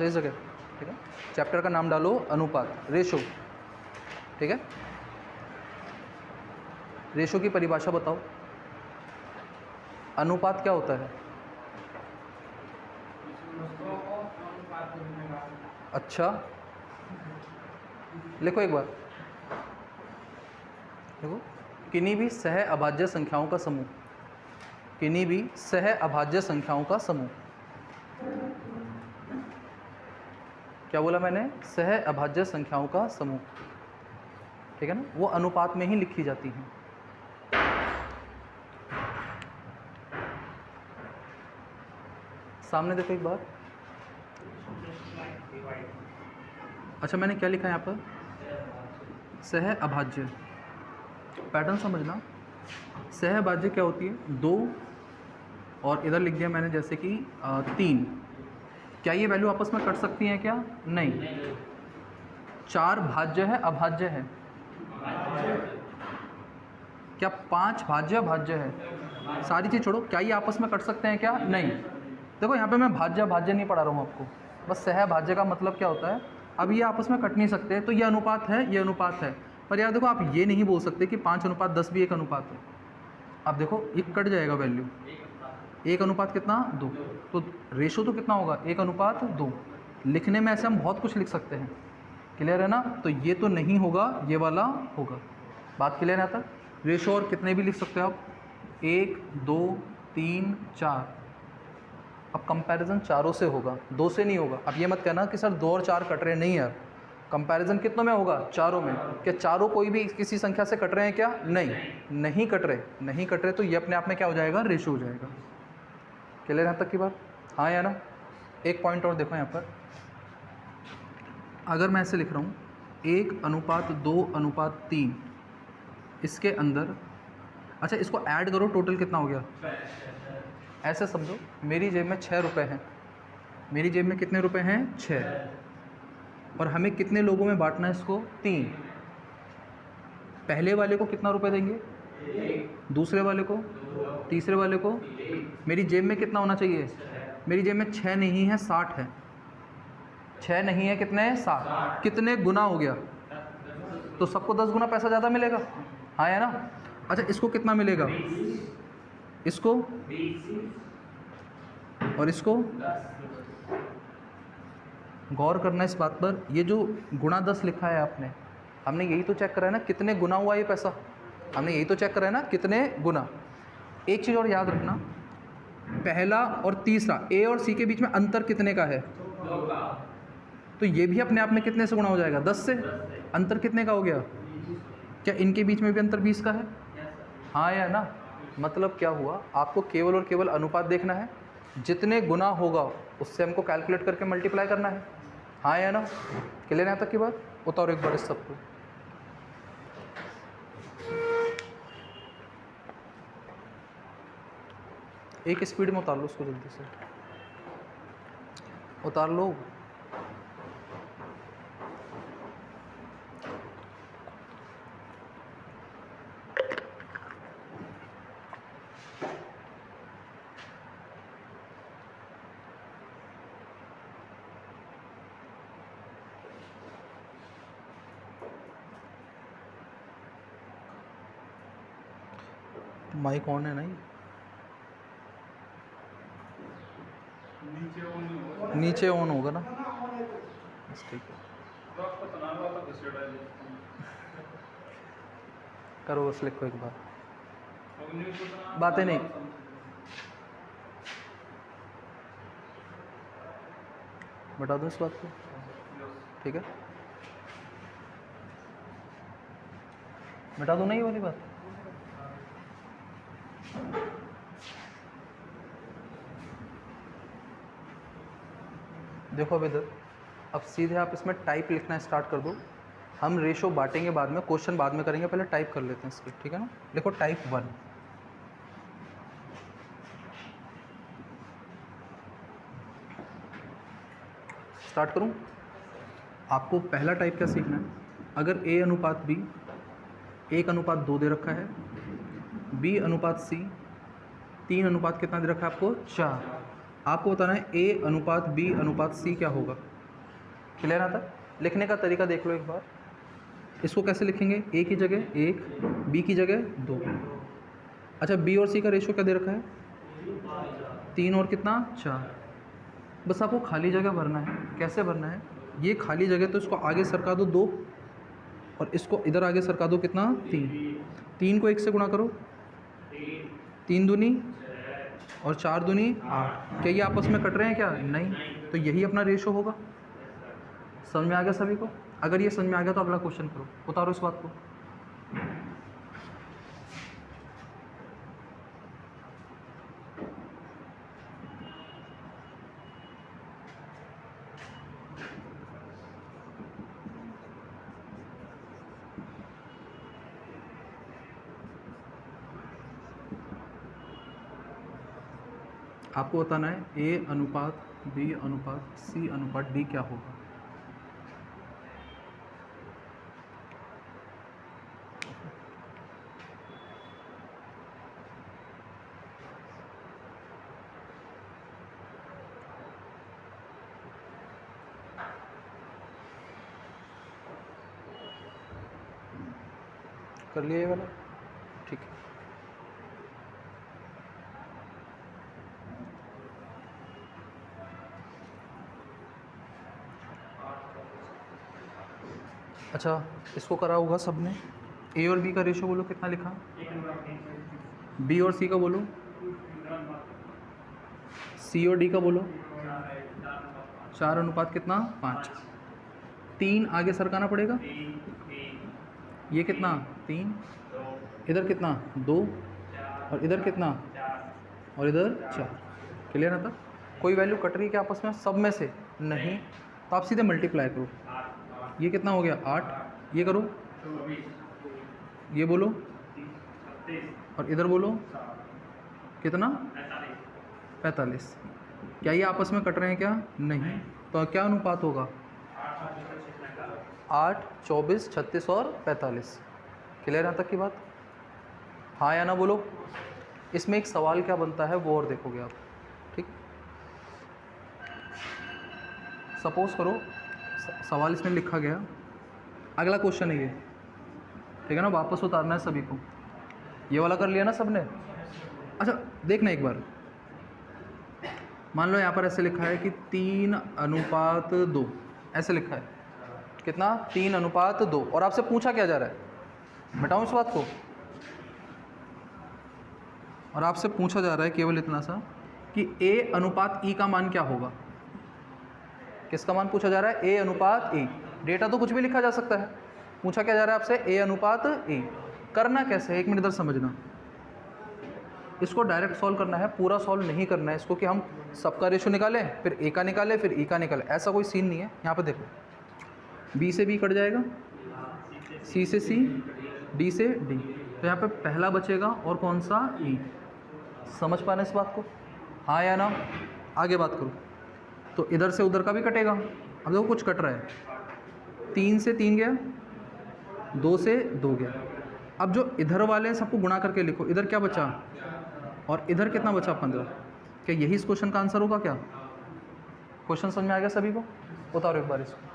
अच्छा इस जगह, ठीक है। चैप्टर का नाम डालो अनुपात, रेशो, ठीक है। रेशो की परिभाषा बताओ, अनुपात क्या होता है? अच्छा लिखो एक बार, देखो, किन्हीं भी सह अभाज्य संख्याओं का समूह, किन्हीं भी सह अभाज्य संख्याओं का समूह, क्या बोला मैंने? सह अभाज्य संख्याओं का समूह, ठीक है ना, वो अनुपात में ही लिखी जाती हैं। सामने देखो एक बार, अच्छा मैंने क्या लिखा है यहाँ पर? सह अभाज्य। पैटर्न समझना, सह अभाज्य क्या होती है? 2 और इधर लिख दिया मैंने जैसे कि 3। क्या ये वैल्यू आपस में कट सकती हैं क्या? नहीं। 4 भाज्य है अभाज्य है? क्या 5 भाज्य भाज्य है? सारी चीज़ छोड़ो, क्या ये आपस में कट सकते हैं क्या? नहीं। देखो यहाँ पे मैं भाज्य भाज्य नहीं पढ़ा रहा हूँ आपको, बस सह भाज्य का मतलब क्या होता है। अब ये आपस में कट नहीं सकते, तो ये अनुपात है, ये अनुपात है। पर यार देखो, आप ये नहीं बोल सकते कि 5:10 भी एक अनुपात है। अब देखो ये कट जाएगा वैल्यू, 1 कितना? 2। तो रेशो तो कितना होगा? 1:2। लिखने में ऐसे हम बहुत कुछ लिख सकते हैं, क्लियर है ना? तो ये तो नहीं होगा, ये वाला होगा। बात क्लियर है तक? रेशो और कितने भी लिख सकते हो आप, 1 2 3 4। अब कंपैरिजन चारों से होगा, 2 से नहीं होगा। अब ये मत कहना कि सर 2 और 4 कट रहे हैं, नहीं यार, कंपैरिजन कितनों में होगा? चारों में। क्या चारों कोई भी किसी संख्या से कट रहे हैं क्या? नहीं, नहीं कट रहे, नहीं कट रहे, तो ये अपने आप में क्या हो जाएगा? रेशो हो जाएगा। क्लियर है तक की बात? हाँ या ना? एक पॉइंट और देखो यहाँ पर, अगर मैं ऐसे लिख रहा हूँ 1:2:3, इसके अंदर, अच्छा इसको ऐड करो, टोटल कितना हो गया? ऐसे समझो, मेरी जेब में 6 रुपये हैं, मेरी जेब में कितने रुपए हैं? 6। और हमें कितने लोगों में बांटना है इसको? 3। पहले वाले को कितना रुपए देंगे? दूसरे वाले को? तीसरे वाले को? मेरी जेब में कितना होना चाहिए? मेरी जेब में 6 नहीं है, 60 है। 6 नहीं है, कितने? 60। कितने गुना हो गया? तो सबको 10 गुना पैसा ज़्यादा मिलेगा, हाँ या ना? अच्छा इसको कितना मिलेगा? इसको और इसको? गौर करना इस बात पर, ये जो गुणा 10 लिखा है आपने, हमने यही तो चेक करा है ना कितने गुना हुआ ये पैसा, हमने यही तो चेक करा है ना कितने गुना। एक चीज़ और याद रखना, पहला और तीसरा, ए और सी के बीच में अंतर कितने का है? तो ये भी अपने आप में कितने से गुणा हो जाएगा? 10 से। अंतर कितने का हो गया? क्या इनके बीच में भी अंतर 20 का है? हाँ या ना? मतलब क्या हुआ, आपको केवल और केवल अनुपात देखना है, जितने गुना होगा उससे हमको कैलकुलेट करके मल्टीप्लाई करना है, हाँ या ना? क्लियर है यहाँ तक की बात? उतारो एक बार इस सबको, एक स्पीड में उतार लो उसको, जल्दी से उतार लो। माइक ऑन है ना? ये नीचे ऑन होगा ना? ठीक है, करो बस, लिखो एक बार, बातें नहीं। बता दो इस बात को, ठीक है? बता दो, नहीं वाली बात। देखो अब इधर, अब सीधे आप इसमें टाइप लिखना स्टार्ट कर दो। हम रेशो बांटेंगे बाद में, क्वेश्चन बाद में करेंगे, पहले टाइप कर लेते हैं इसके, ठीक है ना? देखो टाइप 1, स्टार्ट करूं? आपको पहला टाइप क्या सीखना है, अगर A:B 1:2 दे रखा है, B:C 3 कितना दे रखा है आपको? 4। आपको बताना है A:B:C क्या होगा। क्लियर आता है? लिखने का तरीका देख लो एक बार। इसको कैसे लिखेंगे? ए की जगह 1, बी की जगह 2। अच्छा, बी और सी का रेशो क्या दे रखा है? 3 और कितना? 4। बस आपको खाली जगह भरना है। कैसे भरना है? ये खाली जगह तो इसको आगे सरका दो 2, और इसको इधर आगे सरका दो कितना? 3। 3 को 1 से गुणा करो, 3 दूनी और 4 दूनी 8। क्या ये आपस में कट रहे हैं क्या? नहीं। तो यही अपना रेशो होगा। समझ में आ गया सभी को? अगर ये समझ में आ गया तो अगला क्वेश्चन करो, उतारो इस बात को। आपको बताना है ए अनुपात बी अनुपात सी अनुपात डी क्या होगा। कर लिया ये वाला? ठीक है। अच्छा, इसको करा होगा सबने। ए और बी का रेशो बोलो कितना लिखा? बी और सी का बोलो, सी और डी का बोलो। 4 अनुपात कितना? 5। 3 आगे सरकाना पड़ेगा। ये कितना? 3। इधर कितना? 2। और इधर कितना? और इधर 4। क्लियर आता? कोई वैल्यू कट रही है क्या आपस में? सब में से नहीं। तो आप सीधे मल्टीप्लाई करो। ये कितना हो गया? 8। ये करो, ये बोलो, और इधर बोलो कितना? 45। क्या ये आपस में कट रहे हैं क्या? नहीं। तो क्या अनुपात होगा? 8, 24, 36 और 45। क्लियर यहाँ तक की बात? हाँ या ना बोलो। इसमें एक सवाल क्या बनता है वो और देखोगे आप। ठीक, सपोज करो सवाल इसमें लिखा गया, अगला क्वेश्चन है ये, ठीक है ना? वापस उतारना है सभी को। ये वाला कर लिया ना सबने? अच्छा देखना एक बार, मान लो यहाँ पर ऐसे लिखा है कि 3 अनुपात 2, ऐसे लिखा है। कितना? 3 अनुपात 2। और आपसे पूछा क्या जा रहा है? बताऊँ इस बात को? और आपसे पूछा जा रहा है केवल इतना सा कि ए अनुपात ई का मान क्या होगा। किसका मान पूछा जा रहा है? ए अनुपात ई। डेटा तो कुछ भी लिखा जा सकता है। पूछा क्या जा रहा है आपसे? ए अनुपात ई। करना कैसे है? 1 मिनट इधर समझना। इसको डायरेक्ट सॉल्व करना है, पूरा सॉल्व नहीं करना है इसको कि हम सबका रेशो निकालें फिर ए का निकालें फिर ई का निकालें, ऐसा कोई सीन नहीं है। यहाँ पर देखो, बी से बी कट जाएगा, सी से सी, डी से डी, तो यहाँ पे पहला बचेगा और कौन सा? ई। समझ पाना इस बात को? हाँ या ना? आगे बात करो। तो इधर से उधर का भी कटेगा। अब देखो कुछ कट रहा है, 3 से 3 गया, 2 से 2 गया। अब जो इधर वाले हैं सबको गुणा करके लिखो। इधर क्या बचा? और इधर कितना बचा? 15। क्या यही इस क्वेश्चन का आंसर होगा क्या? क्वेश्चन समझ में आ गया सभी को? उतारो एक बार इसको।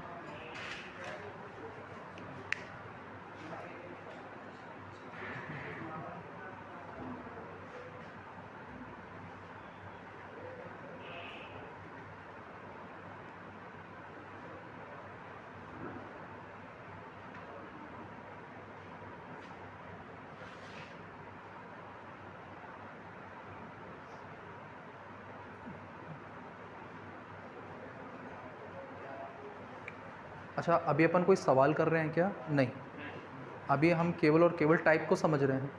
अच्छा, अभी अपन कोई सवाल कर रहे हैं क्या? नहीं, अभी हम केवल और केवल टाइप को समझ रहे हैं।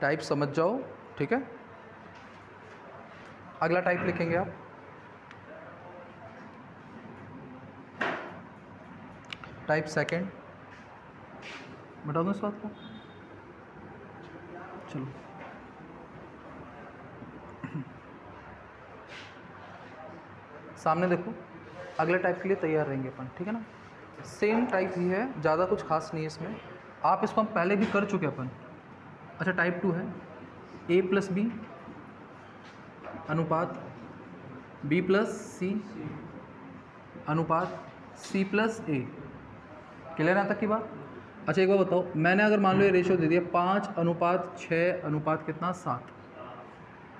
टाइप समझ जाओ, ठीक है? अगला टाइप लिखेंगे आप। टाइप सेकंड, बता दूँ इस बात को? चलो, सामने देखो, अगले टाइप के लिए तैयार रहेंगे अपन, ठीक है ना? सेम टाइप ही है, ज़्यादा कुछ खास नहीं है इसमें। आप इसको हम पहले भी कर चुके अपन। अच्छा, टाइप 2 है, ए प्लस बी अनुपात बी प्लस सी अनुपात सी प्लस ए। क्लियर है तक की बात? अच्छा एक बार बताओ, मैंने अगर मान लो ये रेशियो दे दिया 5:6 कितना 7,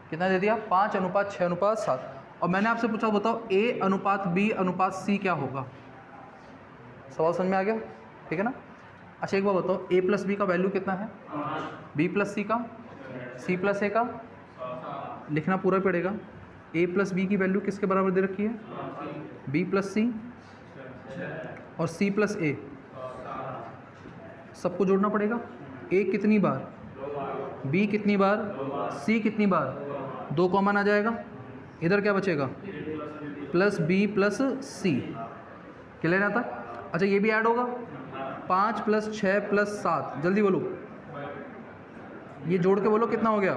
कितना दे दिया 5:6:7, और मैंने आपसे पूछा बताओ A:B:C क्या होगा। सवाल समझ में आ गया? ठीक है ना। अच्छा एक बार बताओ, A प्लस बी का वैल्यू कितना है, B प्लस सी का, C प्लस ए का, लिखना पूरा पड़ेगा। A प्लस बी की वैल्यू किसके बराबर दे रखी है, B प्लस सी और C प्लस ए, सबको जोड़ना पड़ेगा। A कितनी बार, B कितनी बार, C कितनी बार, 2 कॉमन आ जाएगा, इधर क्या बचेगा plus B plus C। Clear आता? अच्छा ये भी ऐड होगा, 5 + 6 + 7, जल्दी बोलो, ये जोड़ के बोलो कितना हो गया।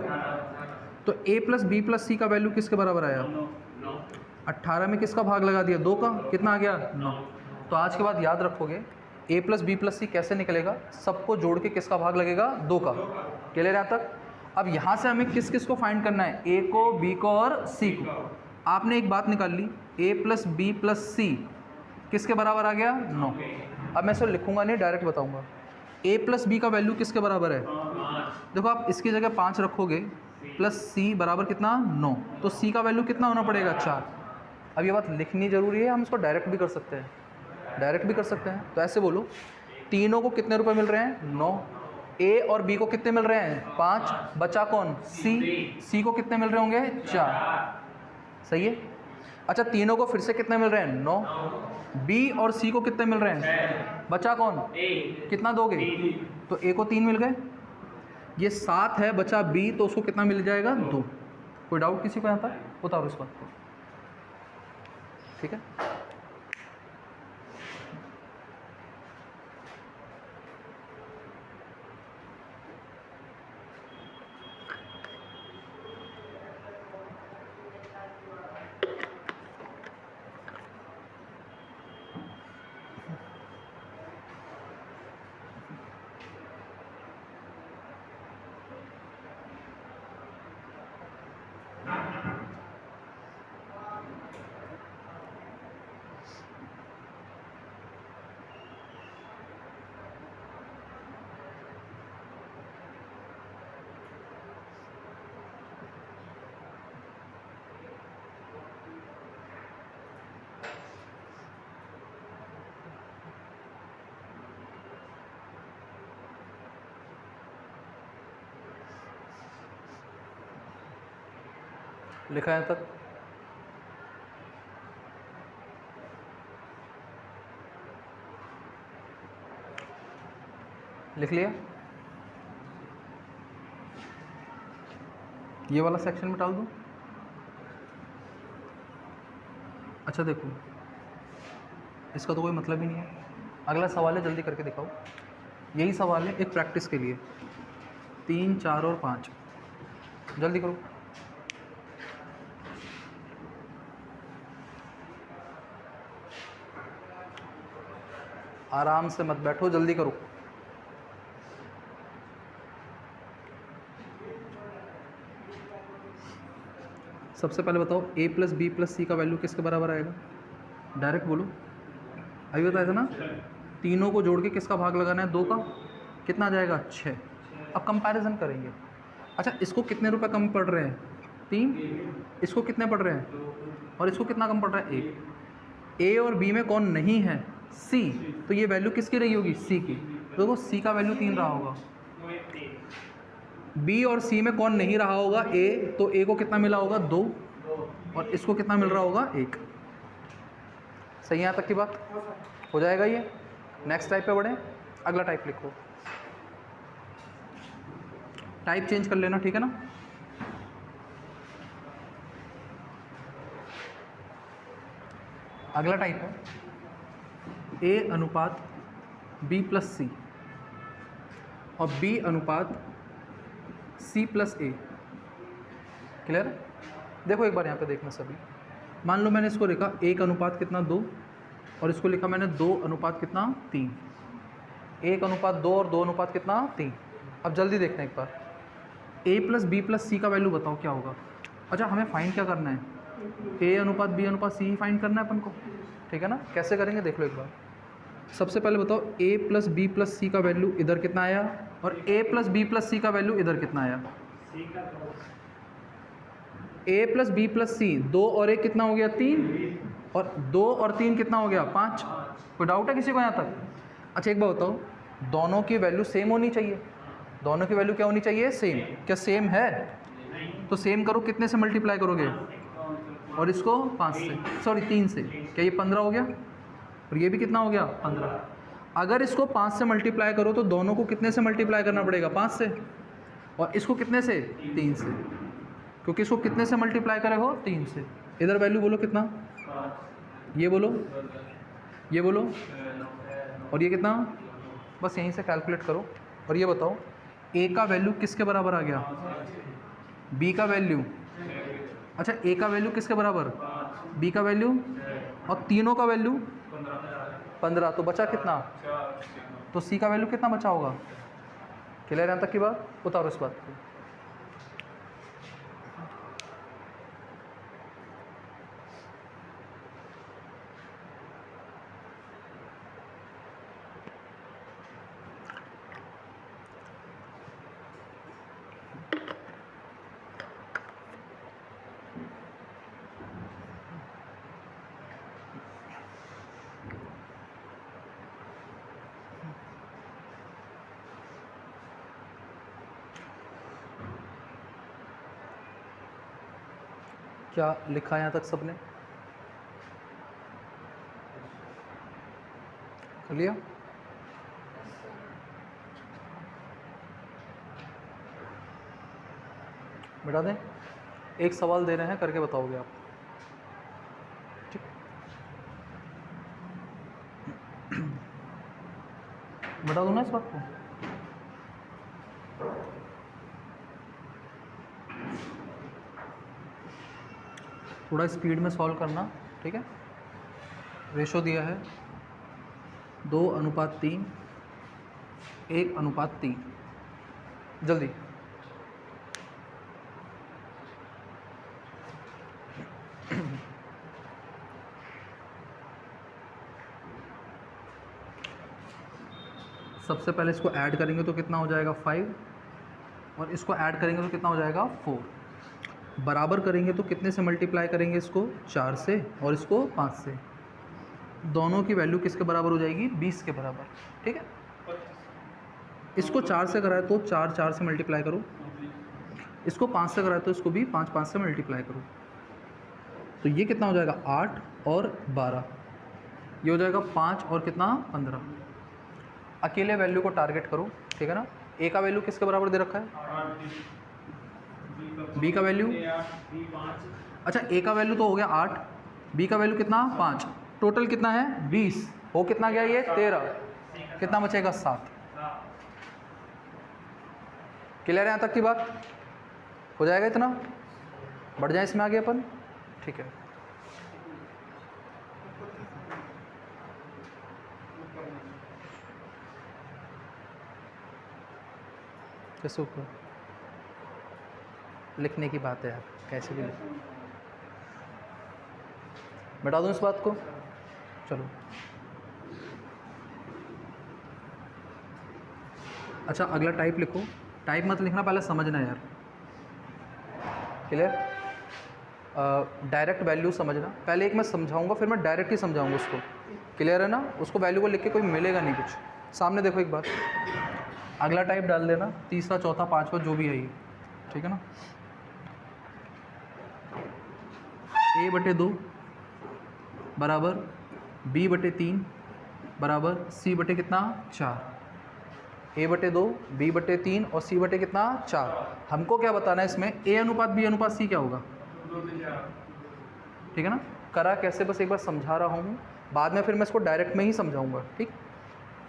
तो A plus B plus C का वैल्यू किसके बराबर आया, 18 में किसका भाग लगा दिया, 2 का, कितना आ गया 9। तो आज के बाद याद रखोगे A plus B plus C कैसे निकलेगा, सबको जोड़ के किसका भाग लगेगा, 2 का। क्लियर है तक? अब यहाँ से हमें किस किस को फाइंड करना है, A को, B को और C को। आपने एक बात निकाल ली, A plus B plus C किसके बराबर आ गया, 9। अब मैं इसे लिखूंगा नहीं, डायरेक्ट बताऊंगा। A प्लस B का वैल्यू किसके बराबर है, देखो आप इसकी जगह 5 रखोगे, प्लस C बराबर कितना 9, तो C का वैल्यू कितना होना पड़ेगा 4। अब ये बात लिखनी ज़रूरी है, हम इसको डायरेक्ट भी कर सकते हैं, डायरेक्ट भी कर सकते हैं। तो ऐसे बोलो, तीनों को कितने रुपए मिल रहे हैं, 9। A और B को कितने मिल रहे हैं, 5, बचा कौन, C को कितने मिल रहे होंगे, 4। सही है। अच्छा तीनों को फिर से कितने मिल रहे हैं, 9। B और C को कितने मिल रहे हैं, बचा कौन, कितना दोगे, तो A को 3 मिल गए, ये 7 है, बचा B, तो उसको कितना मिल जाएगा, 2। कोई डाउट किसी को यहाँ तक, उतारो इस बात को, ठीक है। लिखा है तक, लिख लिया। ये वाला सेक्शन में डाल दूँ। अच्छा देखो, इसका तो कोई मतलब ही नहीं है। अगला सवाल है, जल्दी करके दिखाओ। यही सवाल है एक प्रैक्टिस के लिए, 3, 4 और 5, जल्दी करो। आराम से मत बैठो, जल्दी करो। सबसे पहले बताओ A plus B plus C का वैल्यू किसके बराबर आएगा, डायरेक्ट बोलो। अभी बताया था ना, तीनों को जोड़ के किसका भाग लगाना है, 2 का, कितना आ जाएगा 6। अब कंपैरिजन करेंगे। अच्छा इसको कितने रुपए कम पड़ रहे हैं, 3, इसको कितने पड़ रहे हैं, और इसको कितना कम पड़ रहा है, 1। A और B में कौन नहीं है, C, तो ये वैल्यू किसकी रही होगी, C की। तो देखो C का वैल्यू 3 रहा होगा। B और C में कौन नहीं रहा होगा, A, तो A को कितना मिला होगा, 2, और इसको कितना मिल रहा होगा, 1। सही यहाँ तक की बात हो जाएगा ये। नेक्स्ट टाइप पे बढ़े, अगला टाइप लिखो, टाइप चेंज कर लेना, ठीक है ना। अगला टाइप है A अनुपात B प्लस C और B अनुपात C प्लस A। क्लियर? देखो एक बार यहाँ पे देखना सभी, मान लो मैंने इसको लिखा 1 अनुपात कितना 2, और इसको लिखा मैंने 2 अनुपात कितना 3। 1 अनुपात 2 और 2 अनुपात कितना 3। अब जल्दी देखना एक बार, A plus B plus C का वैल्यू बताओ क्या होगा। अच्छा हमें फाइंड क्या करना है, A अनुपात B अनुपात C ही फाइंड करना है अपन को। ठीक है ना। कैसे करेंगे देख लो एक बार। सबसे पहले बताओ a प्लस बी प्लस सी का वैल्यू इधर कितना आया और a प्लस बी प्लस सी का वैल्यू इधर कितना आया। a प्लस बी प्लस सी, 2 और 1 कितना हो गया 3, और 2 और 3 कितना हो गया 5। कोई डाउट है किसी को यहाँ तक? अच्छा एक बात बताओ, दोनों की वैल्यू सेम होनी चाहिए। दोनों की वैल्यू क्या होनी चाहिए? सेम। क्या सेम है? तो सेम करो, कितने से मल्टीप्लाई करोगे? और इसको 5 से, सॉरी 3 से। क्या ये 15 हो गया? और ये भी कितना हो गया 15। अगर इसको 5 से मल्टीप्लाई करो तो दोनों को कितने से मल्टीप्लाई करना पड़ेगा? 5 से। और इसको कितने से? 3 से, क्योंकि इसको कितने से मल्टीप्लाई करे हो? 3 से। इधर वैल्यू बोलो कितना? ये बोलो, ये बोलो, और ये कितना? बस यहीं से कैलकुलेट करो। और ये बताओ a का वैल्यू किसके बराबर आ गया? b का वैल्यू, अच्छा a का वैल्यू किसके बराबर? b का वैल्यू, और तीनों का वैल्यू 15। तो बचा कितना? तो c का वैल्यू कितना बचा होगा? क्लियर यहाँ तक की बात? उतारो इस बात को। क्या लिखा है यहाँ तक सबने? कर लिया? बिठा दें? एक सवाल दे रहे हैं, करके बताओगे आप, ठीक? बता दूँ ना इस बात को? थोड़ा स्पीड में सॉल्व करना, ठीक है? रेशो दिया है 2:3, 1:3। जल्दी। सबसे पहले इसको ऐड करेंगे तो कितना हो जाएगा 5, और इसको ऐड करेंगे तो कितना हो जाएगा 4। बराबर करेंगे तो कितने से मल्टीप्लाई करेंगे? इसको 4 से और इसको 5 से। दोनों की वैल्यू किसके बराबर हो जाएगी? 20 के बराबर, ठीक है? इसको 4 से कराए तो 4 से मल्टीप्लाई करो, इसको 5 से कराए तो इसको भी 5 से मल्टीप्लाई करो। तो ये कितना हो जाएगा 8 और 12, ये हो जाएगा 5 और कितना 15। अकेले वैल्यू को टारगेट करो, ठीक है ना? ए का वैल्यू किसके बराबर दे रखा है? बी का वैल्यू, अच्छा ए का वैल्यू तो हो गया 8, बी का वैल्यू कितना 5, टोटल कितना है 20, हो कितना गया ये 13, कितना बचेगा 7। क्लियर है यहाँ तक की बात? हो जाएगा इतना? बढ़ जाए इसमें आगे अपन, ठीक है? कैसे ऊपर लिखने की बात है यार, कैसे भी लिख। मिटा दूँ इस बात को? चलो अच्छा अगला टाइप लिखो। टाइप मत लिखना, पहले समझना यार। क्लियर? डायरेक्ट वैल्यू समझना। पहले एक मैं समझाऊंगा, फिर मैं डायरेक्ट ही समझाऊंगा उसको। क्लियर है ना? उसको वैल्यू को लिख के कोई मिलेगा नहीं कुछ। सामने देखो एक बात, अगला टाइप डाल देना, तीसरा चौथा पांचवा जो भी है ये, ठीक है ना? a/2 बराबर b/3 बराबर c/ कितना 4। a/2 b/3 और c/ कितना 4। हमको क्या बताना है इसमें? a अनुपात b अनुपात c क्या होगा, ठीक है ना? करा कैसे बस एक बार समझा रहा हूँ, बाद में फिर मैं इसको डायरेक्ट में ही समझाऊंगा, ठीक?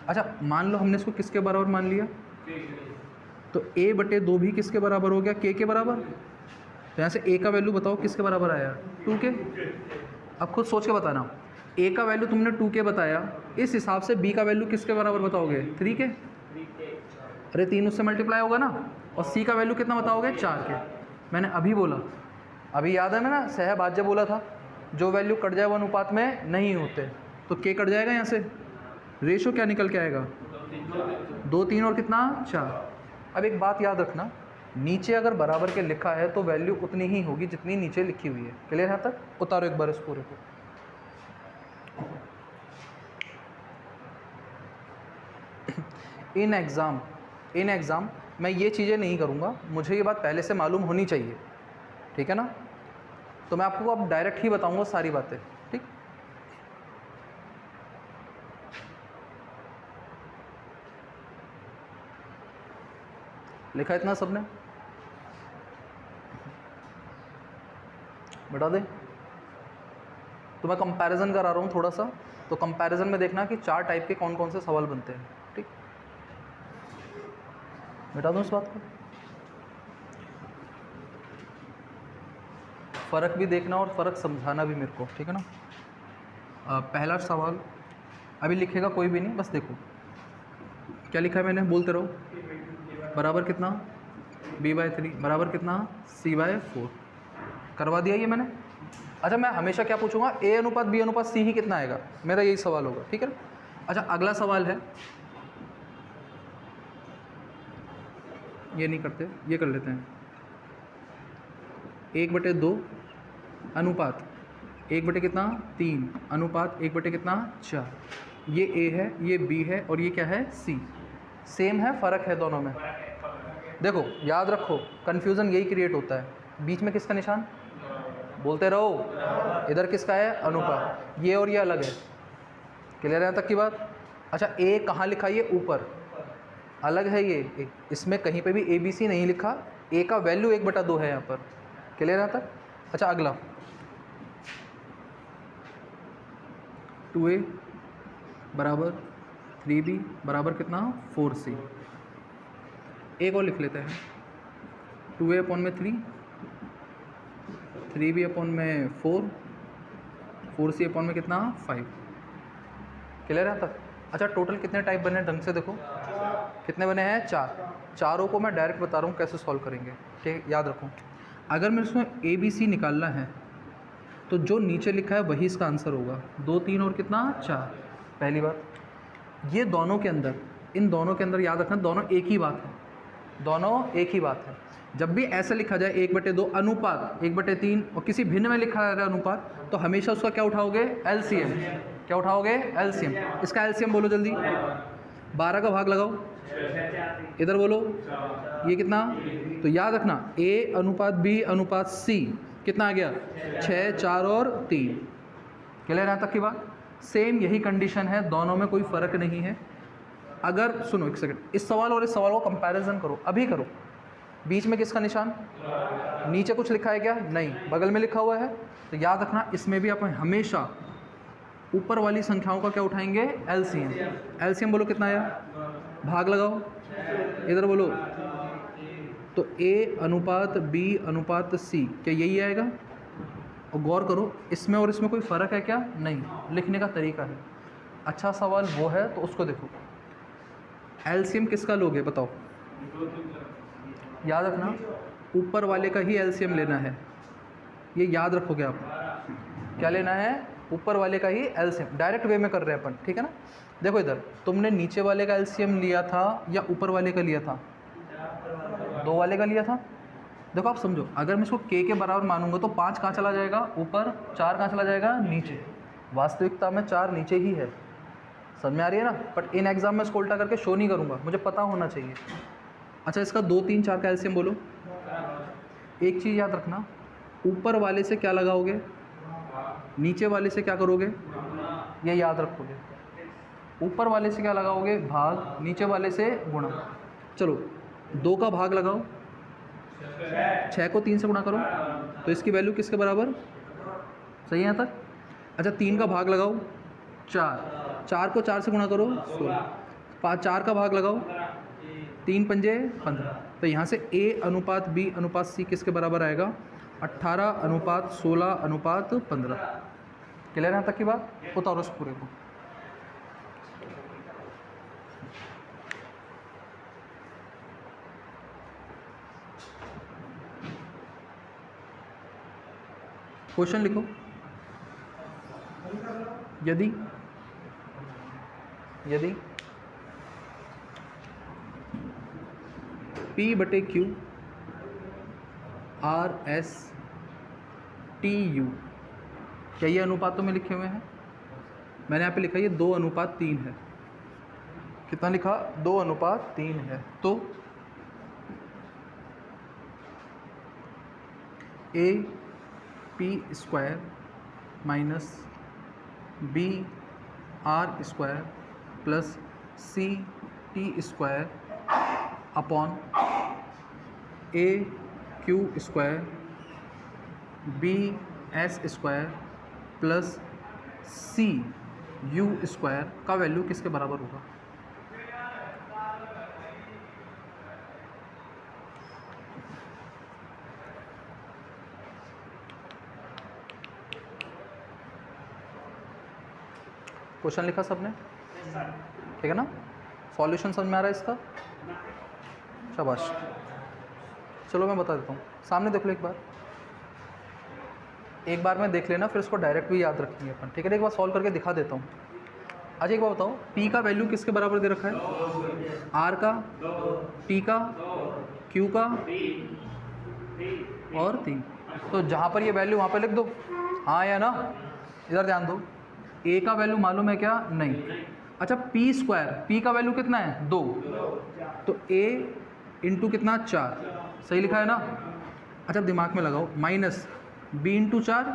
अच्छा मान लो हमने इसको किसके बराबर मान लिया, तो a/2 भी किसके बराबर हो गया? k के बराबर। तो यहाँ से a का वैल्यू बताओ किसके बराबर आया? 2k। अब खुद सोच के बताना, a का वैल्यू तुमने 2k बताया, इस हिसाब से b का वैल्यू किसके बराबर बताओगे? 3k। अरे 3 उससे मल्टीप्लाई होगा ना, और c का वैल्यू कितना बताओगे? 4k। मैंने अभी बोला, अभी याद है मैं ना सहभाज्य बोला था, जो वैल्यू कट जाए वो अनुपात में नहीं होते, तो के कट जाएगा यहाँ से, रेशो क्या निकल के आएगा, 2 3 और कितना 4। अब एक बात याद रखना, नीचे अगर बराबर के लिखा है तो वैल्यू उतनी ही होगी जितनी नीचे लिखी हुई है। क्लियर यहाँ तक? उतारो एक बार इस पूरे को। इन एग्ज़ाम मैं ये चीज़ें नहीं करूँगा, मुझे ये बात पहले से मालूम होनी चाहिए, ठीक है ना? तो मैं आपको अब डायरेक्ट ही बताऊँगा सारी बातें, ठीक? लिखा इतना सबने? बता दे। तो मैं कंपैरिजन करा रहा हूँ थोड़ा सा, तो कंपैरिजन में देखना कि 4 टाइप के कौन कौन से सवाल बनते हैं, ठीक? बता दूँ इस बात को, फ़र्क भी देखना और फ़र्क समझाना भी मेरे को, ठीक है ना? पहला सवाल अभी लिखेगा कोई भी नहीं, बस देखो क्या लिखा है मैंने, बोलते रहो। बराबर कितना, b/3 बराबर कितना, c/4। करवा दिया ये मैंने। अच्छा, मैं हमेशा क्या पूछूंगा, a अनुपात b अनुपात c ही कितना आएगा, मेरा यही सवाल होगा, ठीक है? अच्छा, अगला सवाल है, ये नहीं करते, ये कर लेते हैं। 1/2 अनुपात 1/3 कितना 3 अनुपात 1/4 कितना 4। ये a है, ये b है और ये क्या है c। सेम है, फ़र्क है दोनों में। देखो याद रखो, कन्फ्यूज़न यही क्रिएट होता है। बीच में किसका निशान, बोलते रहो, इधर किसका है, अनुपात। ये और ये अलग है। क्लियर है यहाँ तक की बात? अच्छा, a कहाँ लिखा है, ये ऊपर अलग है ये, इसमें कहीं पे भी ABC नहीं लिखा, a का वैल्यू 1/2 है यहाँ पर। क्लियर यहाँ तक? अच्छा, अगला 2a बराबर 3b बराबर कितना 4c। एक और लिख लेते हैं, 2a अपॉन में 3, 3b अपॉन में 4, 4c अपॉन में कितना 5। क्लियर है तक? अच्छा, टोटल कितने टाइप बने हैं ढंग से देखो, कितने बने हैं 4। चारों को मैं डायरेक्ट बता रहा हूँ कैसे सॉल्व करेंगे, ठीक? याद रखो, अगर मेरे इसमें ABC निकालना है तो जो नीचे लिखा है वही इसका आंसर होगा, 2 3 और कितना 4। पहली बात, ये दोनों के अंदर, इन दोनों के अंदर याद रखना, दोनों एक ही बात है, दोनों एक ही बात है। जब भी ऐसे लिखा जाए 1/2 अनुपात 1/3 और किसी भिन्न में लिखा है अनुपात, तो हमेशा उसका क्या उठाओगे, LCM। क्या उठाओगे, LCM। इसका LCM बोलो जल्दी, 12 का भाग लगाओ, इधर बोलो, ये कितना, तो याद रखना A अनुपात B अनुपात C कितना आ गया, 6 4 और 3। क्लियर यहाँ तक की बात? सेम यही कंडीशन है, दोनों में कोई फ़र्क नहीं है। अगर सुनो एक सेकंड, इस सवाल और इस सवाल को कंपैरिजन करो, अभी करो। बीच में किसका निशान, नीचे कुछ लिखा है क्या, नहीं, बगल में लिखा हुआ है। तो याद रखना, इसमें भी अपन हमेशा ऊपर वाली संख्याओं का क्या उठाएंगे, LCM। LCM बोलो कितना आया, भाग लगाओ, इधर बोलो, तो A अनुपात B अनुपात C क्या यही आएगा? और गौर करो, इसमें और इसमें कोई फ़र्क है क्या, नहीं, लिखने का तरीका है। अच्छा सवाल वो है तो उसको देखो। LCM किसका लोगे बताओ, याद रखना ऊपर वाले का ही LCM लेना है, ये याद रखोगे आप। क्या लेना है, ऊपर वाले का ही LCM। डायरेक्ट वे में कर रहे हैं अपन, ठीक है ना? देखो इधर, तुमने नीचे वाले का LCM लिया था या ऊपर वाले का लिया था, 2 वाले का लिया था। देखो आप समझो, अगर मैं इसको k के बराबर मानूंगा तो 5 कहाँ चला जाएगा, ऊपर, 4 कहाँ चला जाएगा, नीचे। वास्तविकता में 4 नीचे ही है, समझ में आ रही है ना? बट इन एग्जाम में इसको उल्टा करके शो नहीं करूँगा, मुझे पता होना चाहिए। अच्छा, इसका 2 3 4 का LCM बोलो। एक चीज़ याद रखना, ऊपर वाले से क्या लगाओगे, नीचे वाले से क्या करोगे, ये याद रखोगे। ऊपर वाले से क्या लगाओगे, भाग, नीचे वाले से गुणा। चलो 2 का भाग लगाओ, 6 को 3 से गुणा करो, तो इसकी वैल्यू किसके बराबर, सही है यहाँ तक? अच्छा, 3 का भाग लगाओ, 4, 4 को 4 से गुणा करो 16, 4 का भाग लगाओ, 3 पंजे 15। तो यहाँ से A अनुपात B अनुपात C किसके बराबर आएगा, 18 अनुपात 16 अनुपात 15। क्लियर यहाँ तक की बात? उतारो इस पूरे को। क्वेश्चन लिखो, यदि P/Q RS/TU, क्या ये अनुपातों में लिखे हुए हैं? मैंने यहाँ पे लिखा ये 2:3 है। कितना लिखा? 2:3 है। तो AP² minus BR² plus CT² upon AQ² BS² plus CU² का वैल्यू किसके बराबर होगा? क्वेश्चन लिखा सबने? ठीक है ना? सॉल्यूशन समझ में आ रहा है इसका? शाबाश। चलो मैं बता देता हूँ, सामने देख लो एक बार में देख लेना, फिर इसको डायरेक्ट भी याद रखेंगे अपन। ठीक है, एक बार सॉल्व करके दिखा देता हूँ। अच्छा एक बार बताओ, P का वैल्यू किसके बराबर दे रखा है? R का, T का, Q का और 3। तो जहाँ पर ये वैल्यू वहाँ पर लिख दो, हाँ या ना? इधर ध्यान दो, A का वैल्यू मालूम है क्या? नहीं। अच्छा P², P का वैल्यू कितना है? 2, तो A इंटू कितना? 4, सही लिखा है ना? अच्छा दिमाग में लगाओ, माइनस B इंटू 4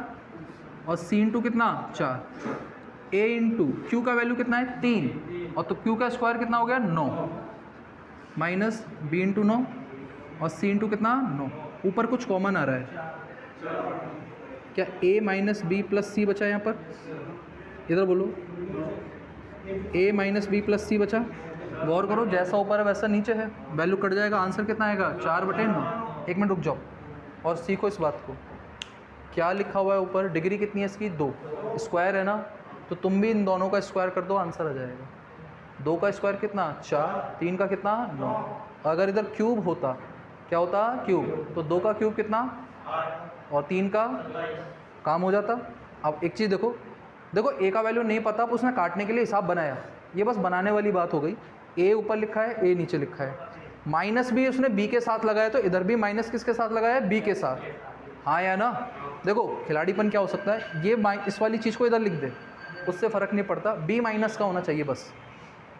और C इंटू कितना? 4, A इंटू Q का वैल्यू कितना है? 3, और तो Q का स्क्वायर कितना हो गया? 9, माइनस B इंटू 9 और C इंटू कितना? 9। ऊपर कुछ कॉमन आ रहा है क्या? A minus B plus C बचा यहाँ पर, इधर बोलो, A minus B plus C बचा। गौर करो, जैसा ऊपर है वैसा नीचे है, वैल्यू कट जाएगा, आंसर कितना आएगा? 4/9। एक मिनट रुक जाओ और सीखो इस बात को। क्या लिखा हुआ है ऊपर? डिग्री कितनी है इसकी? 2, स्क्वायर है ना, तो तुम भी इन दोनों का स्क्वायर कर दो, आंसर आ जाएगा। 2 का स्क्वायर कितना? 4, 3 का कितना? 9। अगर इधर क्यूब होता, क्या होता? क्यूब, तो 2 का क्यूब कितना? और 3 का काम हो जाता। अब एक चीज़ देखो, A का वैल्यू नहीं पता, उसने काटने के लिए हिसाब बनाया, ये बस बनाने वाली बात हो गई। A ऊपर लिखा है, A नीचे लिखा है, माइनस भी उसने B के साथ लगाया, तो इधर भी माइनस किसके साथ लगाया है? B के साथ, हाँ या ना? देखो खिलाड़ीपन क्या हो सकता है, ये इस वाली चीज़ को इधर लिख दे, उससे फ़र्क नहीं पड़ता, B माइनस का होना चाहिए बस।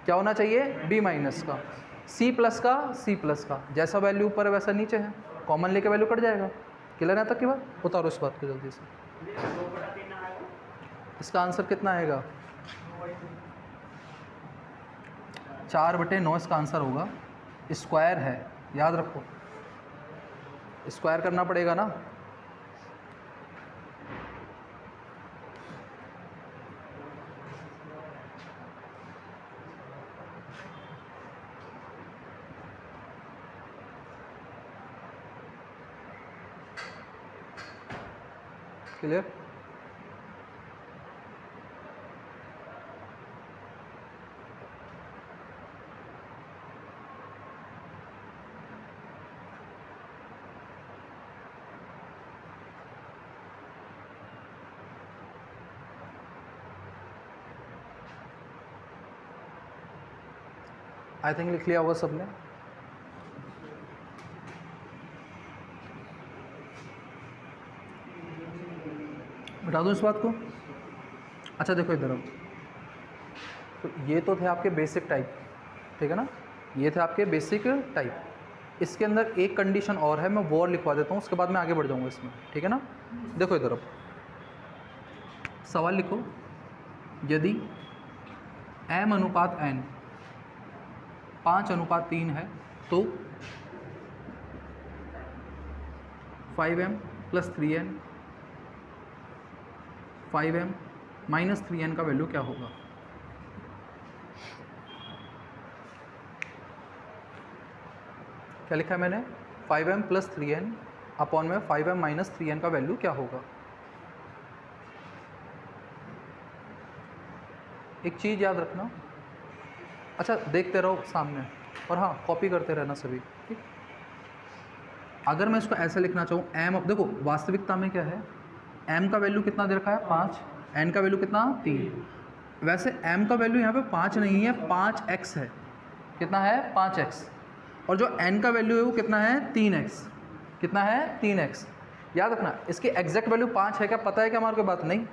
क्या होना चाहिए? B माइनस का। C प्लस का, C प्लस का, जैसा वैल्यू ऊपर है वैसा नीचे है, कॉमन लेके वैल्यू कट जाएगा। क्लियर है तक की बात? उतारो इस बात को जल्दी से। इसका आंसर कितना आएगा? 4/9 इसका आंसर होगा। स्क्वायर है, याद रखो, स्क्वायर करना पड़ेगा ना। क्लियर? आई थिंक लिख लिया होगा सबने। बता दूँ इस बात को? अच्छा देखो इधर, तो ये तो थे आपके बेसिक टाइप, ठीक है ना, ये थे आपके बेसिक टाइप। इसके अंदर एक कंडीशन और है, मैं वो और लिखवा देता हूँ, उसके बाद मैं आगे बढ़ जाऊँगा इसमें, ठीक है ना। देखो इधर, अब सवाल लिखो, यदि m/n 5/3 है तो 5m + 3n 5m - 3n का वैल्यू क्या होगा? क्या लिखा है मैंने? 5m + 3n अपॉन में 5m - 3n का वैल्यू क्या होगा? एक चीज़ याद रखना, अच्छा देखते रहो सामने, और हाँ कॉपी करते रहना सभी, ठीक। अगर मैं इसको ऐसे लिखना चाहूँ, m, अब देखो वास्तविकता में क्या है, m का वैल्यू कितना दे रखा है? 5, n का वैल्यू कितना? 3। वैसे m का वैल्यू यहाँ पे 5 नहीं है, 5x है। कितना है? 5x। और जो n का वैल्यू है वो कितना है? 3x। कितना है? 3x। याद रखना, इसकी एग्जैक्ट वैल्यू 5 है क्या? पता है क्या हमारे को? बात नहीं।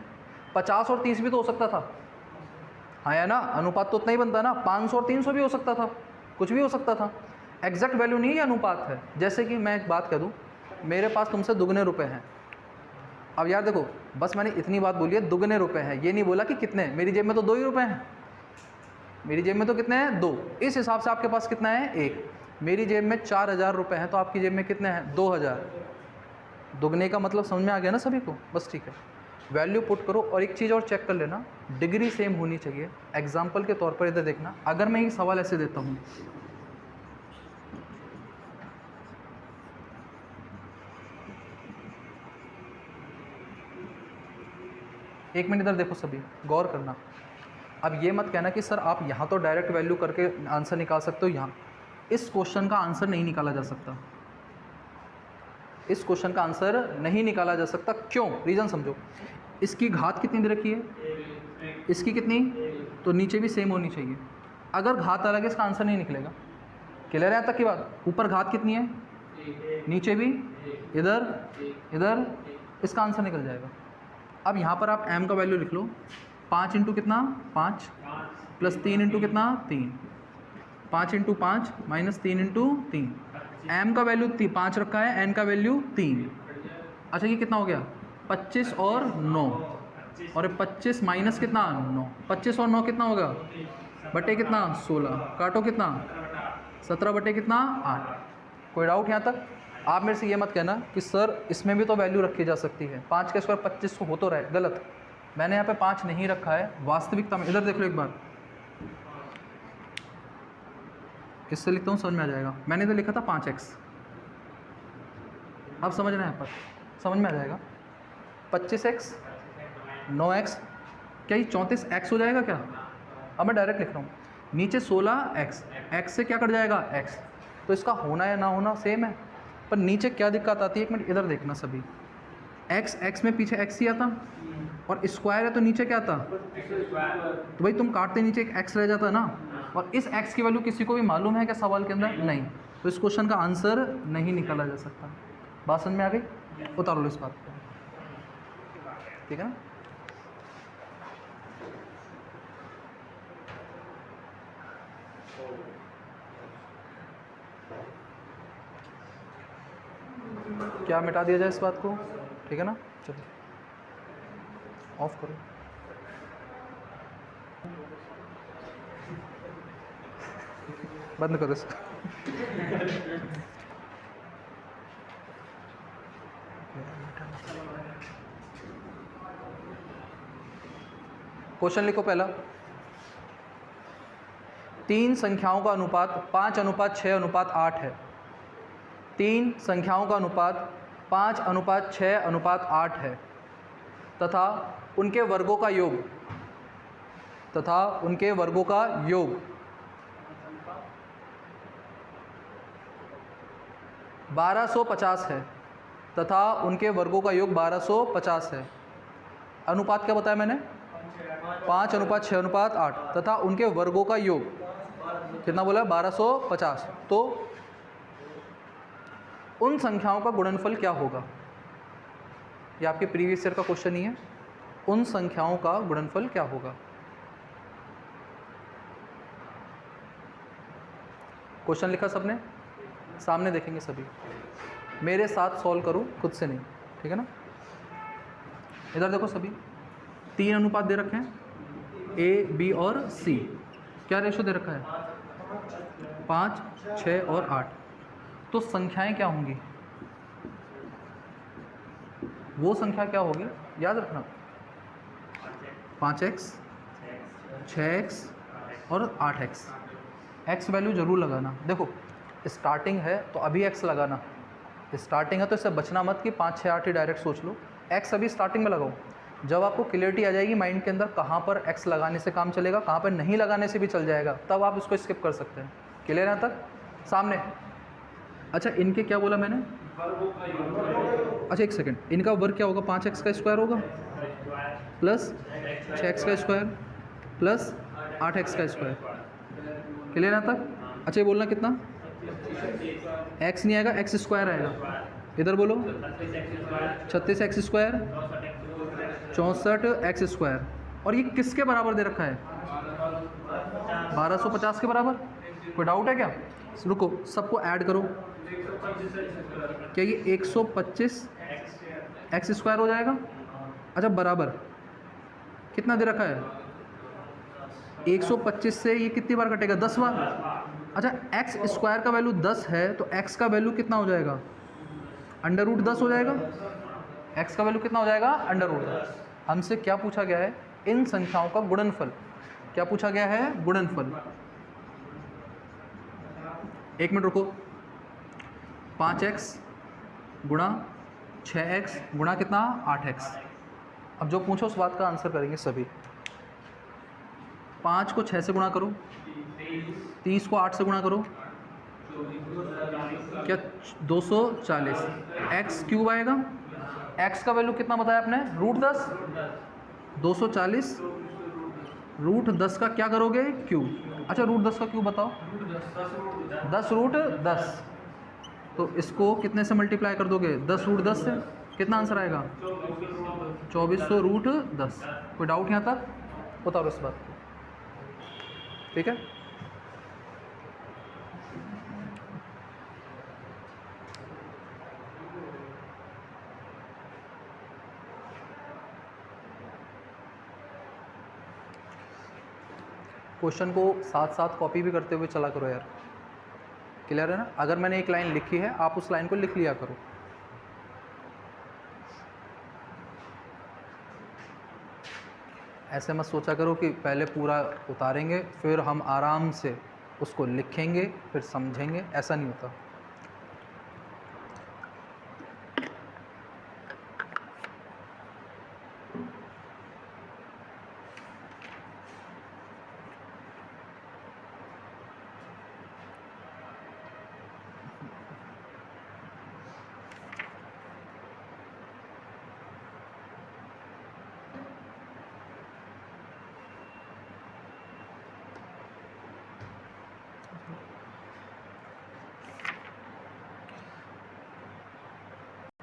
50 और 30 भी तो हो सकता था, हाँ या ना? अनुपात तो उतना ही बनता ना। 500 और 300 भी हो सकता था, कुछ भी हो सकता था। एग्जैक्ट वैल्यू नहीं है, अनुपात है। जैसे कि मैं एक बात कह दूँ, मेरे पास तुमसे दुगने रुपए हैं। अब यार देखो, बस मैंने इतनी बात बोली है, दुगने रुपए हैं, ये नहीं बोला कि कितने। मेरी जेब में तो 2 ही रुपए हैं, मेरी जेब में तो कितने हैं? 2। इस हिसाब से आपके पास कितना है? 1। मेरी जेब में 4000 रुपये हैं, तो आपकी जेब में कितने हैं? 2000। दुगने का मतलब समझ में आ गया ना सभी को? बस ठीक है, वैल्यू पुट करो। और एक चीज़ और चेक कर लेना, डिग्री सेम होनी चाहिए। एग्जाम्पल के तौर पर इधर देखना, अगर मैं ये सवाल ऐसे देता हूँ, एक मिनट इधर देखो सभी, गौर करना। अब ये मत कहना कि सर आप यहाँ तो डायरेक्ट वैल्यू करके आंसर निकाल सकते हो, यहाँ इस क्वेश्चन का आंसर नहीं निकाला जा सकता। इस क्वेश्चन का आंसर नहीं निकाला जा सकता। क्यों? रीज़न समझो। इसकी घात कितनी दे रखी है? इसकी कितनी? तो नीचे भी सेम होनी चाहिए। अगर घात अलग है, इसका आंसर नहीं निकलेगा। क्लियर है यहाँ तक की बात? ऊपर घात कितनी है, नीचे भी, इधर इधर, इसका आंसर निकल जाएगा। अब यहाँ पर आप m का वैल्यू लिख लो, 5 इंटू कितना? 5 प्लस 3 इंटू कितना? 3। 5 इंटू 5 माइनस 3 इंटू 3। m का वैल्यू 5 रखा है, n का वैल्यू 3। अच्छा ये कितना हो गया? 25 और 9, और 25 माइनस कितना? 9। 25 और 9 कितना होगा? बटे कितना? 16। काटो कितना? 17 बटे कितना? 8। कोई डाउट यहाँ तक? आप मेरे से ये मत कहना कि सर इसमें भी तो वैल्यू रखी जा सकती है, 5 का स्क्वायर 25 हो तो रहे। गलत, मैंने यहाँ पे 5 नहीं रखा है वास्तविकता में। इधर देख लो एक बार, इससे लिखता हूँ, समझ में आ जाएगा। मैंने इधर लिखा था 5x, अब समझना है पर, समझ में आ जाएगा। 25x 9x, क्या ये 34x हो जाएगा क्या? अब मैं डायरेक्ट लिख रहा हूँ, नीचे 16x, x से क्या कट जाएगा? x। तो इसका होना या ना होना सेम है, पर नीचे क्या दिक्कत आती है? एक मिनट इधर देखना सभी, x में पीछे x ही आता, और स्क्वायर है तो नीचे क्या आता? तो भाई तुम काटते नीचे एक x रह जाता है ना। और इस x की वैल्यू किसी को भी मालूम है क्या सवाल के अंदर? नहीं। तो इस क्वेश्चन का आंसर नहीं निकाला जा सकता। बात समझ में आ गई? उतार लो इस बात को, ठीक है ना? क्या मिटा दिया जाए इस बात को? ठीक है ना? चलो ऑफ करो। बंद करो इसको। क्वेश्चन लिखो पहला, 3 संख्याओं का अनुपात 5:6:8 है। 3 संख्याओं का अनुपात 5:6:8 है तथा उनके वर्गों का योग 1250 है तथा उनके वर्गों का योग 1250 है। अनुपात क्या बताया मैंने? 5:6:8 तथा उनके वर्गों का योग कितना बोला? 1250। तो उन संख्याओं का गुणनफल क्या होगा? ये आपके प्रीवियस ईयर का क्वेश्चन ही है। उन संख्याओं का गुणनफल क्या होगा? क्वेश्चन लिखा सबने? सामने देखेंगे सभी, मेरे साथ सॉल्व करो, खुद से नहीं, ठीक है ना? इधर देखो सभी, 3 अनुपात दे रखे हैं, A, B और C। क्या रेशो दे रखा है? 5, 6 और 8। तो संख्याएं क्या होंगी? वो संख्या क्या होगी? याद रखना, 5x, 6x और 8x। x वैल्यू जरूर लगाना। देखो स्टार्टिंग है तो अभी x लगाना, स्टार्टिंग है तो इससे बचना मत कि 5, 6, 8 ही डायरेक्ट सोच लो। x अभी स्टार्टिंग में लगाओ। जब आपको क्लियरिटी आ जाएगी माइंड के अंदर कहाँ पर x लगाने से काम चलेगा, कहाँ पर नहीं लगाने से भी चल जाएगा, तब आप इसको स्किप कर सकते हैं। क्लियर है यहाँ तक? सामने। अच्छा इनके क्या बोला मैंने? अच्छा एक सेकंड, इनका वर्ग क्या होगा? 5x का स्क्वायर होगा प्लस 6x का स्क्वायर प्लस 8x का स्क्वायर। क्लियर है तक? अच्छा ये बोलना कितना, x नहीं आएगा, x स्क्वायर आएगा। इधर बोलो 36x स्क्वायर, 64x स्क्वायर। और ये किसके बराबर दे रखा है? 1250 के बराबर। कोई डाउट है क्या? रुको, सबको ऐड करो। क्या ये 125 एक्स स्क्वायर हो जाएगा? अच्छा बराबर कितना दे रखा है? 125 से ये कितनी बार कटेगा? 10 बार। अच्छा एक्स स्क्वायर का वैल्यू 10 है तो एक्स का वैल्यू कितना हो जाएगा? अंडर रूट 10 हो जाएगा। एक्स का वैल्यू कितना हो जाएगा? Under root 10। हमसे क्या पूछा गया है? इन संख्याओं का गुणनफल। क्या पूछा गया है? गुणनफल। एक मिनट रुको। 5x गुणा 6x गुणा कितना? 8x। अब जो पूछो उस बात का आंसर करेंगे सभी। 5 को 6 से गुणा करो, 30 को 8 से गुणा करो, क्या 240। x क्यूब आएगा। x का वैल्यू कितना बताया आपने? रूट 10। 240 रूट 10 का क्या करोगे? क्यूब। अच्छा रूट 10 का क्यूब बताओ। 10 रूट 10। तो इसको कितने से मल्टीप्लाई कर दोगे? 10 रूट 10 से। कितना आंसर आएगा? 2400 रूट 10। कोई डाउट यहाँ तक? बताओ इस बात को। ठीक है। क्वेश्चन को साथ साथ कॉपी भी करते हुए चला करो यार। क्लियर है ना? अगर मैंने एक लाइन लिखी है आप उस लाइन को लिख लिया करो। ऐसे मत सोचा करो कि पहले पूरा उतारेंगे फिर हम आराम से उसको लिखेंगे फिर समझेंगे, ऐसा नहीं होता।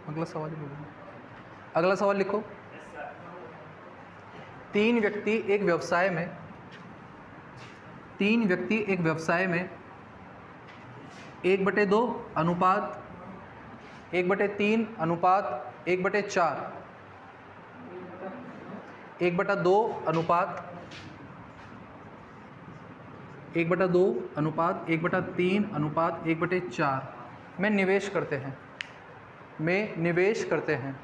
अगला सवाल बोलो। अगला सवाल लिखो। तीन व्यक्ति एक व्यवसाय में 1/2 अनुपात 1/3 अनुपात 1/4 1/2 अनुपात 1/2 अनुपात 1/3 अनुपात 1/4 में निवेश करते हैं।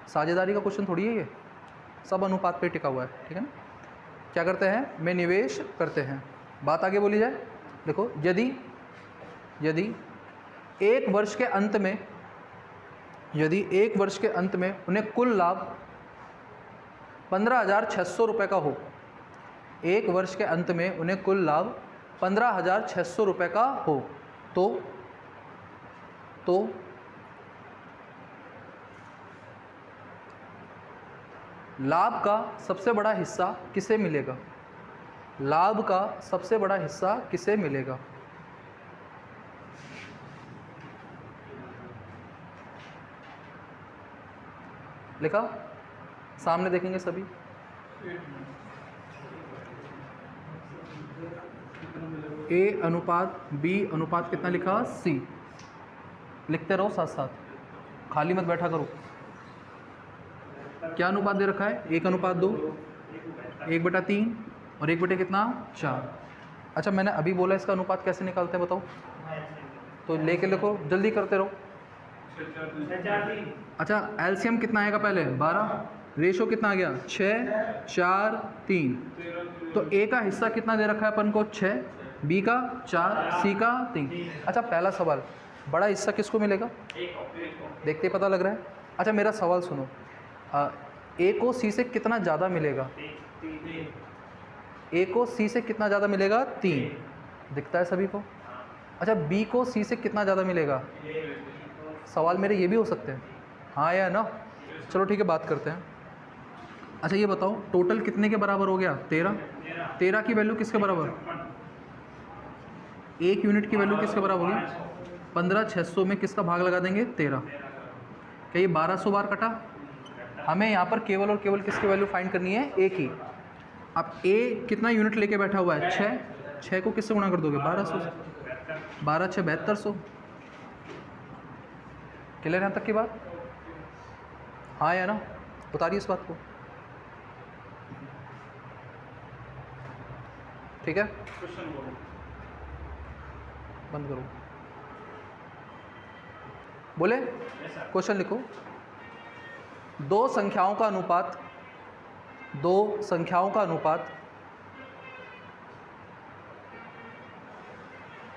साझेदारी का क्वेश्चन थोड़ी है ये, सब अनुपात पे टिका हुआ है। ठीक है ना? क्या करते हैं? में निवेश करते हैं। बात आगे बोली जाए। देखो, यदि एक वर्ष के अंत में उन्हें कुल लाभ 15,600 रुपये का हो, एक वर्ष के अंत में उन्हें कुल लाभ 15,600 रुपये का हो तो लाभ का सबसे बड़ा हिस्सा किसे मिलेगा? लाभ का सबसे बड़ा हिस्सा किसे मिलेगा? लिखा? सामने देखेंगे सभी। A अनुपात B अनुपात कितना लिखा? C। लिखते रहो साथ साथ, खाली मत बैठा करो। क्या अनुपात दे रखा है? 1/2, 1/3 और 1/4। अच्छा मैंने अभी बोला इसका अनुपात कैसे निकालते हैं बताओ? तो लेके लिखो, जल्दी करते रहो। अच्छा एलसीएम कितना आएगा पहले? 12। रेशो कितना आ गया? 6, 4, 3। तो ए का हिस्सा कितना दे रखा है अपन को? 6, बी का 4, सी का 3। अच्छा पहला सवाल, बड़ा हिस्सा किसको मिलेगा? देखते ही पता लग रहा है। अच्छा मेरा सवाल सुनो, ए को सी से कितना ज़्यादा मिलेगा? ए को सी से कितना ज़्यादा मिलेगा? 3। दिखता है सभी को? अच्छा बी को सी से कितना ज़्यादा मिलेगा? सवाल मेरे ये भी हो सकते हैं, हाँ या ना? चलो ठीक है, बात करते हैं। अच्छा ये बताओ टोटल कितने के बराबर हो गया? 13। 13 की वैल्यू किसके बराबर? 1 यूनिट की वैल्यू किसके बराबर होगी? 15 600 में किसका भाग लगा देंगे? 13। क्या ये 1200 बार कटा? हमें यहाँ पर केवल और केवल किसकी वैल्यू फाइंड करनी है? ए की। अब ए कितना यूनिट लेके बैठा हुआ है? 6। 6 को किससे गुणा कर दोगे? 1200 से। 12 6 7200। क्लियर यहाँ तक की बात? हाँ या ना? उतारिए इस बात को। ठीक है, बंद करो। बोले क्वेश्चन लिखो। दो संख्याओं का अनुपात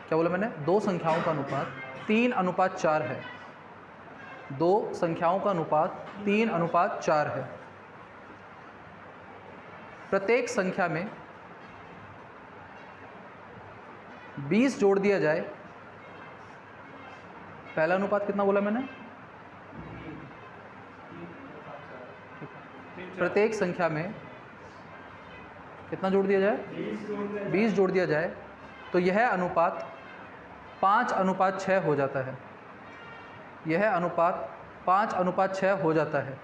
क्या बोला मैंने? दो संख्याओं का अनुपात 3:4 है। दो संख्याओं का अनुपात 3:4 है। प्रत्येक संख्या में 20 जोड़ दिया जाए। पहला अनुपात कितना बोला मैंने? प्रत्येक संख्या में कितना जोड़ दिया जाए? 20 जोड़ दिया जाए तो यह अनुपात 5:6 हो जाता है। यह अनुपात 5:6 हो जाता है।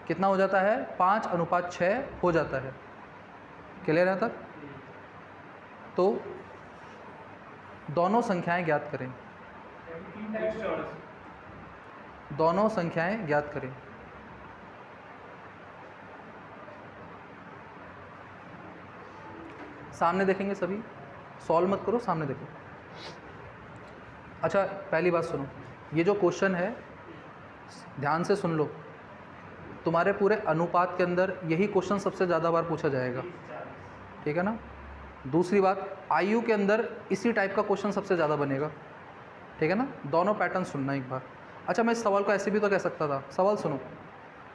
कितना हो जाता है? 5:6 हो जाता है। क्लियर है तक? तो दोनों संख्याएं ज्ञात करें। दोनों संख्याएं ज्ञात करें। सामने देखेंगे सभी, सॉल्व मत करो, सामने देखो। अच्छा पहली बात सुनो, ये जो क्वेश्चन है ध्यान से सुन लो। तुम्हारे पूरे अनुपात के अंदर यही क्वेश्चन सबसे ज़्यादा बार पूछा जाएगा, ठीक है ना। दूसरी बात, आयु के अंदर इसी टाइप का क्वेश्चन सबसे ज़्यादा बनेगा, ठीक है ना। दोनों पैटर्न सुनना एक बार। अच्छा मैं इस सवाल को ऐसे भी तो कह सकता था, सवाल सुनो,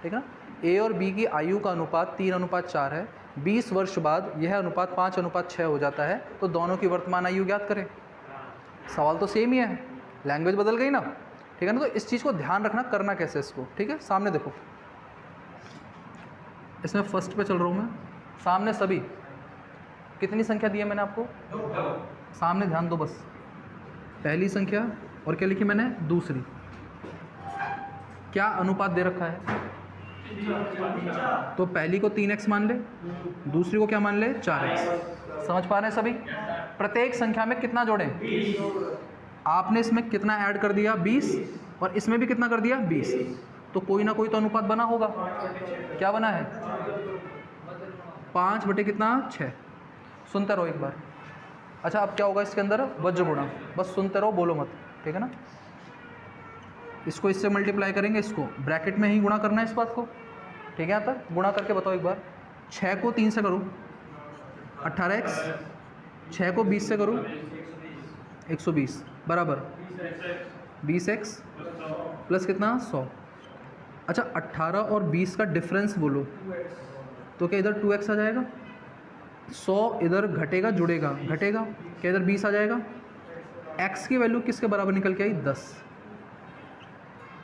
ठीक है ना। ए और बी की आयु का अनुपात 3:4 है। 20 वर्ष बाद यह अनुपात 5:6 हो जाता है, तो दोनों की वर्तमान आयु ज्ञात करें। सवाल तो सेम ही है, लैंग्वेज बदल गई ना, ठीक है ना। तो इस चीज़ को ध्यान रखना, करना कैसे इसको, ठीक है। सामने देखो, इसमें फर्स्ट पे चल रहा हूँ मैं। सामने सभी कितनी संख्या दी है मैंने आपको? सामने ध्यान दो बस। पहली संख्या और क्या लिखी मैंने? दूसरी। क्या अनुपात दे रखा है? तो पहली को 3x मान ले, दूसरी को क्या मान ले? 4x। समझ पा रहे हैं सभी? प्रत्येक संख्या में कितना जोड़ें? आपने इसमें कितना ऐड कर दिया? 20, और इसमें भी कितना कर दिया? 20। तो कोई ना कोई तो अनुपात बना होगा। क्या बना है? 5 बटे कितना? 6। सुनते रहो एक बार। अच्छा अब क्या होगा इसके अंदर? वज्र गुणा। बस सुनते रहो, बोलो मत, ठीक है ना। इसको इससे मल्टीप्लाई करेंगे, इसको ब्रैकेट में ही गुणा करना है इस बात को, ठीक है। यहाँ तक गुणा करके बताओ एक बार। 6 को 3 से करो 18x, 6 को 20 से करो 120 बराबर 20x प्लस कितना? 100। अच्छा 18 और 20 का डिफरेंस बोलो तो क्या इधर 2x आ जाएगा? 100 इधर घटेगा, जुड़ेगा, घटेगा, क्या इधर 20 आ जाएगा? x की वैल्यू किसके बराबर निकल के आई? 10।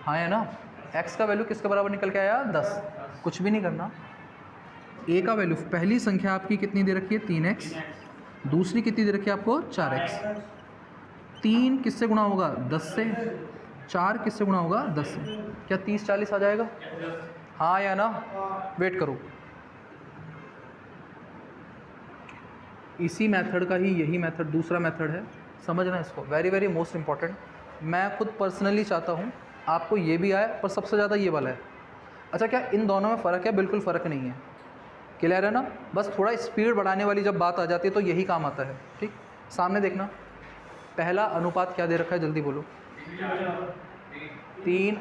हाँ है ना, x का वैल्यू किसके बराबर निकल के आया? 10। कुछ भी नहीं करना। a का वैल्यू, पहली संख्या आपकी कितनी दे रखी है? 3x। दूसरी कितनी दे रखी है आपको? 4x। 3 किससे गुणा होगा? 10 से। 4 किससे गुणा होगा? 10 से। क्या 30 40 आ जाएगा? हाँ या ना? वेट करो। इसी मेथड का ही यही मेथड दूसरा मेथड है, समझना इसको, वेरी वेरी मोस्ट इंपॉर्टेंट। मैं खुद पर्सनली चाहता हूँ आपको ये भी आए, पर सबसे ज़्यादा ये वाला है। अच्छा क्या इन दोनों में फ़र्क है? बिल्कुल फ़र्क नहीं है। क्लियर है ना। बस थोड़ा स्पीड बढ़ाने वाली जब बात आ जाती है तो यही काम आता है, ठीक। सामने देखना, पहला अनुपात क्या दे रखा है? जल्दी बोलो। 3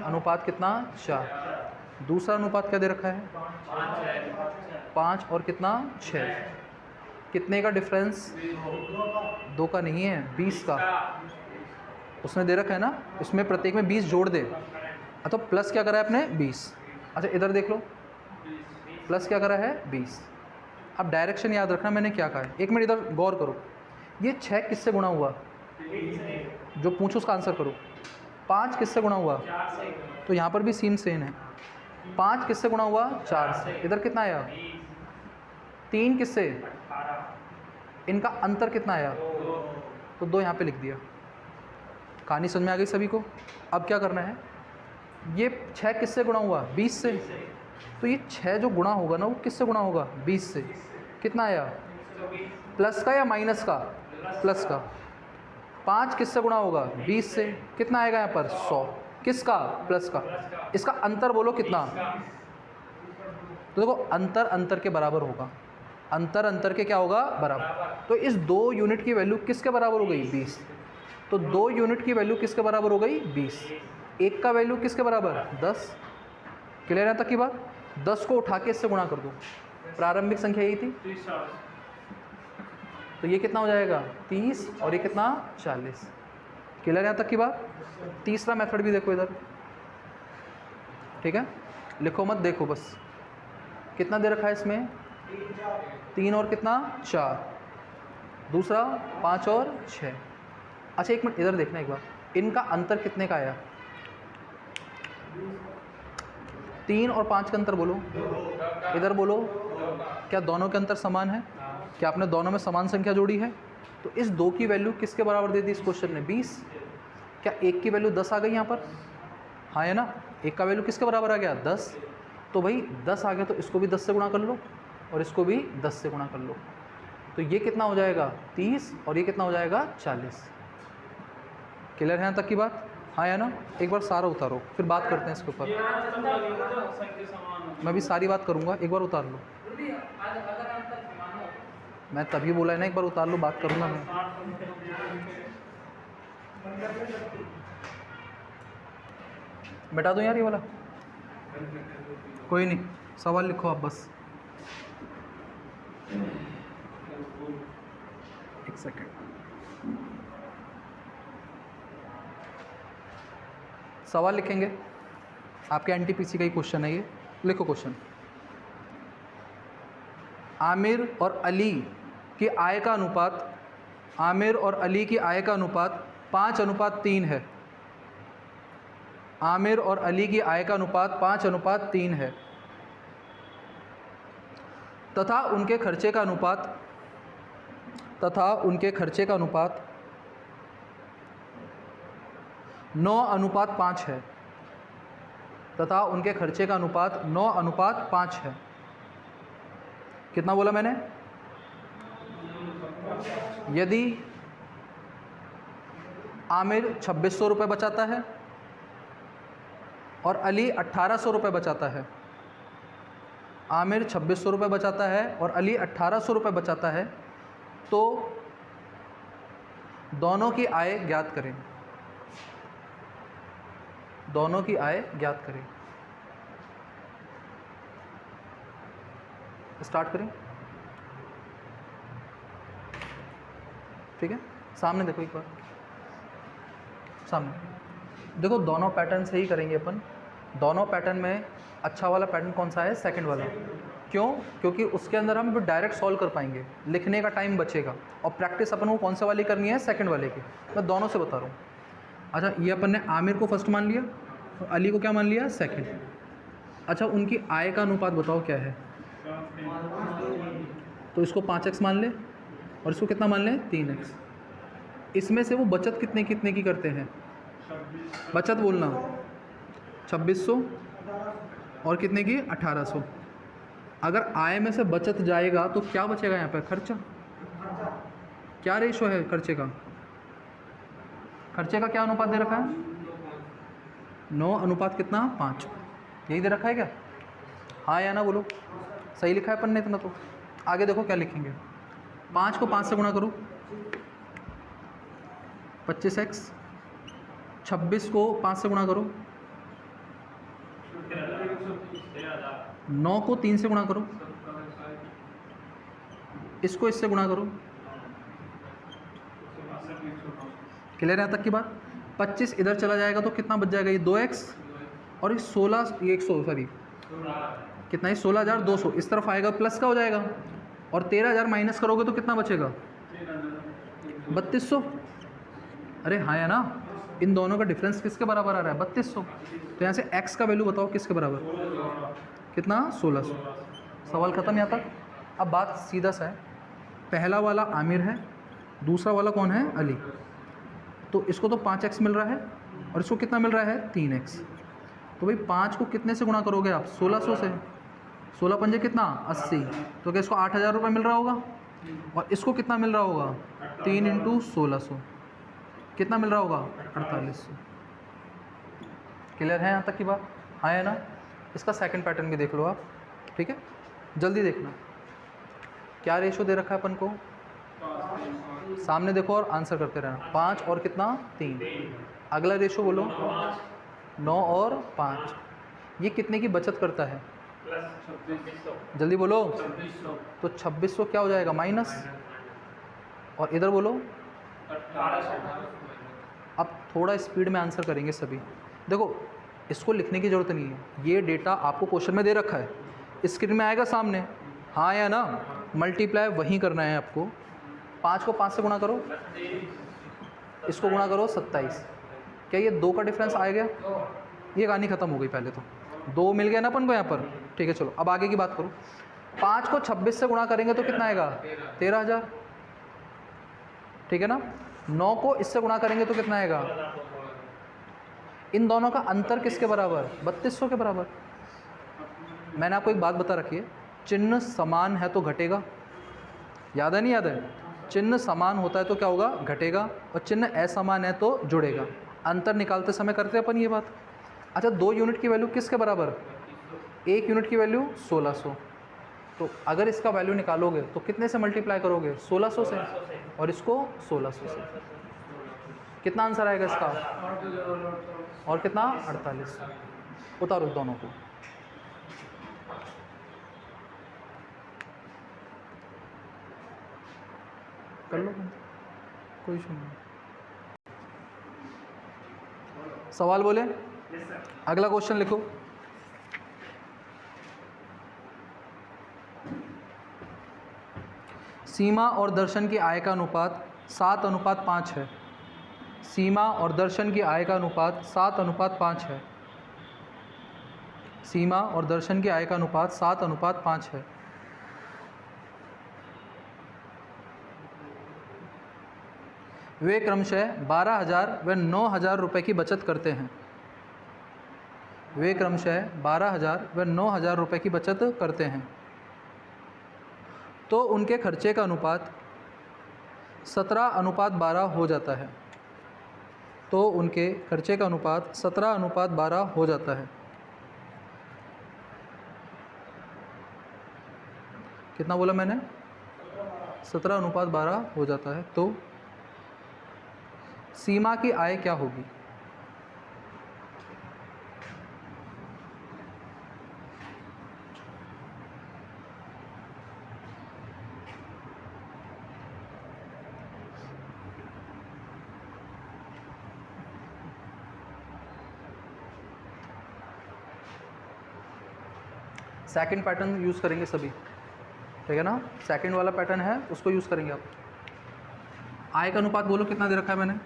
कितना? 4। दूसरा अनुपात क्या दे रखा है? 5 और कितना? 6। कितने का डिफरेंस? 2 का नहीं है, 20 का। उसने दे रखा है ना, इसमें प्रत्येक में 20 जोड़ दे। तो प्लस क्या करा है आपने? 20। अच्छा इधर देख लो, प्लस क्या करा है? 20। अब डायरेक्शन याद रखना मैंने क्या कहा है। एक मिनट इधर गौर करो, ये 6 किससे गुणा हुआ? जो पूछो उसका आंसर करो। 5 किससे गुणा हुआ? तो यहाँ पर भी सेम है। 5 किससे गुणा हुआ? 4 से। इधर कितना आया? 3 किससे? इनका अंतर कितना आया? तो 2 यहाँ पे लिख दिया। कहानी समझ में आ गई सभी को? अब क्या करना है, ये 6 किससे गुणा हुआ? 20 से। तो ये 6 जो गुणा होगा ना वो किससे गुणा होगा? 20 से। कितना आया? प्लस का या माइनस का? प्लस का। 5 किससे गुणा होगा? 20 से। कितना आएगा यहाँ पर? 100। किसका? प्लस का। इसका अंतर बोलो कितना? तो देखो अंतर अंतर के बराबर होगा। अंतर अंतर के क्या होगा? बराबर। तो इस 2 यूनिट की वैल्यू किसके बराबर हो गई? 20। तो 2 यूनिट की वैल्यू किसके बराबर हो गई? 20। 1 का वैल्यू किसके बराबर? 10। क्लियर है तक की बात? 10 को उठा के इससे गुणा कर दो। प्रारंभिक संख्या यही थी, तो ये कितना हो जाएगा? 30 और ये कितना? 40। क्लियर है तक की बात? तीसरा मेथड भी देखो इधर, ठीक है? लिखो मत, देखो बस। कितना दे रखा है इसमें? 3 और कितना? 4। दूसरा 5 और 6। अच्छा एक मिनट इधर देखना एक बार, इनका अंतर कितने का आया? 3 और 5 का अंतर बोलो, इधर बोलो। क्या दोनों के अंतर समान है? क्या आपने दोनों में समान संख्या जोड़ी है? तो इस 2 की वैल्यू किसके बराबर दे दी इस क्वेश्चन ने? 20। क्या 1 की वैल्यू 10 आ गई यहाँ पर? हाँ है ना? 1 का वैल्यू किसके बराबर आ गया? 10। तो भाई 10 आ गया तो इसको भी 10 से गुणा कर लो और इसको भी 10 से गुणा कर लो। तो ये कितना हो जाएगा? 30 और ये कितना हो जाएगा? 40। क्लियर है यहाँ तक की बात? हाँ या ना? एक बार सारा उतारो फिर बात करते हैं इसके ऊपर। मैं भी सारी बात करूँगा, एक बार उतार लो। मैं तभी बोला है ना एक बार उतार लो, बात करूँगा मैं। बैठा दो यार ये वाला, कोई नहीं। सवाल लिखो आप बस। एक सेकेंड। सवाल लिखेंगे, आपके एनटीपीसी का ही क्वेश्चन है ये। लिखो क्वेश्चन। आमिर और अली की आय का अनुपात, आमिर और अली की आय का अनुपात 5:3 है। आमिर और अली की आय का अनुपात 5:3 है तथा उनके खर्चे का अनुपात 9:5 है। तथा उनके खर्चे का अनुपात 9:5 है। कितना बोला मैंने? यदि आमिर 2600 रुपये बचाता है और अली 1800 रुपये बचाता है, आमिर 2600 रुपये बचाता है और अली 1800 रुपये बचाता है, तो दोनों की आय ज्ञात करें। दोनों की आय ज्ञात करें। स्टार्ट करें, ठीक है? सामने देखो एक बार, सामने देखो। दोनों पैटर्न से ही करेंगे अपन। दोनों पैटर्न में अच्छा वाला पैटर्न कौन सा है? सेकंड वाला। क्यों? क्योंकि उसके अंदर हम डायरेक्ट सॉल्व कर पाएंगे, लिखने का टाइम बचेगा। और प्रैक्टिस अपन को कौन सा वाली करनी है? सेकंड वाले की। मैं दोनों से बता रहा हूँ। अच्छा, ये अपन ने आमिर को फर्स्ट मान लिया और अली को क्या मान लिया? सेकंड। अच्छा, उनकी आय का अनुपात बताओ क्या है? तो इसको 5x मान ले और इसको कितना मान ले? 3x। इसमें से वो बचत कितने कितने की करते हैं? बचत बोलना। 2600 और कितने की? 1800। अगर आय में से बचत जाएगा तो क्या बचेगा यहाँ पे? खर्चा। क्या रेशो है खर्चे का? खर्चे का क्या अनुपात दे रखा है? 9 कितना? 5। यही दे रखा है क्या? हाँ या ना बोलो। सही लिखा है अपन ने इतना। तो आगे देखो क्या लिखेंगे। 5 को 5 से गुणा करो, 25x। 26 को 5 से गुणा करो, 9 को 3 से गुणा करो, इसको इससे गुणा करो। क्लियर है तक की बात? 25 इधर चला जाएगा तो कितना बच जाएगा? ये 2x और ये 16, ये 100 सॉरी कितना? ये 16,200 इस तरफ आएगा, प्लस का हो जाएगा। और 13,000 माइनस करोगे तो कितना बचेगा? 3200। अरे हाँ या ना? इन दोनों का डिफरेंस किसके बराबर आ रहा है? 3200। तो यहाँ से x का वैल्यू बताओ किसके बराबर? कितना? 1600। सवाल ख़त्म यहाँ तक। अब बात सीधा सा है, पहला वाला आमिर है, दूसरा वाला कौन है? अली। तो इसको तो 5x मिल रहा है और इसको कितना मिल रहा है? 3x। तो भाई 5 को कितने से गुणा करोगे आप? 1600 से। 16 पंजे कितना? 80। तो क्या इसको 8000 रुपये मिल रहा होगा? और इसको कितना मिल रहा होगा? 3 × 1600 कितना मिल रहा होगा? 4800। क्लियर है यहाँ तक की बात? हाँ है ना? इसका सेकंड पैटर्न भी देख लो आप, ठीक है? जल्दी देखना क्या रेशो दे रखा है अपन को, सामने देखो और आंसर करते रहना। 5 और कितना? 3। अगला रेशो बोलो। 9 और 5। ये कितने की बचत करता है? जल्दी बोलो। तो 2600 क्या हो जाएगा? माइनस। और इधर बोलो। अब थोड़ा स्पीड में आंसर करेंगे सभी। देखो इसको लिखने की ज़रूरत नहीं है, ये डेटा आपको क्वेश्चन में दे रखा है, स्क्रीन में आएगा सामने, हाँ या ना? मल्टीप्लाई वहीं करना है आपको। 5 को 5 से गुणा करो, इसको गुणा करो 27। क्या ये 2 का डिफरेंस आ गया? ये कहानी ख़त्म हो गई। पहले तो 2 मिल गया ना अपन को यहाँ पर, ठीक है? चलो अब आगे की बात करो। 5 को 26 से गुणा करेंगे तो कितना आएगा? 13000, ठीक है ना? 9 को इससे गुणा करेंगे तो कितना आएगा? इन दोनों का अंतर किसके बराबर? 3200 के बराबर। मैंने आपको एक बात बता रखी है, चिन्ह समान है तो घटेगा, याद है नहीं याद है? चिन्ह समान होता है तो क्या होगा? घटेगा। और चिन्ह असमान है तो जुड़ेगा। अंतर निकालते समय करते हैं अपन ये बात। अच्छा 2 यूनिट की वैल्यू किसके बराबर? 1 यूनिट की वैल्यू 1600। तो अगर इसका वैल्यू निकालोगे तो कितने से मल्टीप्लाई करोगे? 1600 से, और इसको 1600 से। कितना आंसर आएगा इसका? और कितना? 4800। उतारो दोनों को। कर लो, कोई इशू नहीं। सवाल बोले? अगला क्वेश्चन लिखो। सीमा और दर्शन की आय का अनुपात 7:5 है। सीमा और दर्शन की आय का अनुपात 7:5 है। सीमा और दर्शन की आय का अनुपात 7:5 है। वे क्रमशः 12,000 व 9,000 रुपये की बचत करते हैं। वे क्रमशः 12,000 व 9,000 रुपये की बचत करते हैं। तो उनके खर्चे का अनुपात 17:12 हो जाता है। तो उनके खर्चे का अनुपात 17:12 हो जाता है। कितना बोला मैंने? 17:12 हो जाता है। तो सीमा की आय क्या होगी? सेकंड पैटर्न यूज़ करेंगे सभी, ठीक है ना? सेकंड वाला पैटर्न है उसको यूज़ करेंगे आप। आय का अनुपात बोलो कितना दे रखा है मैंने?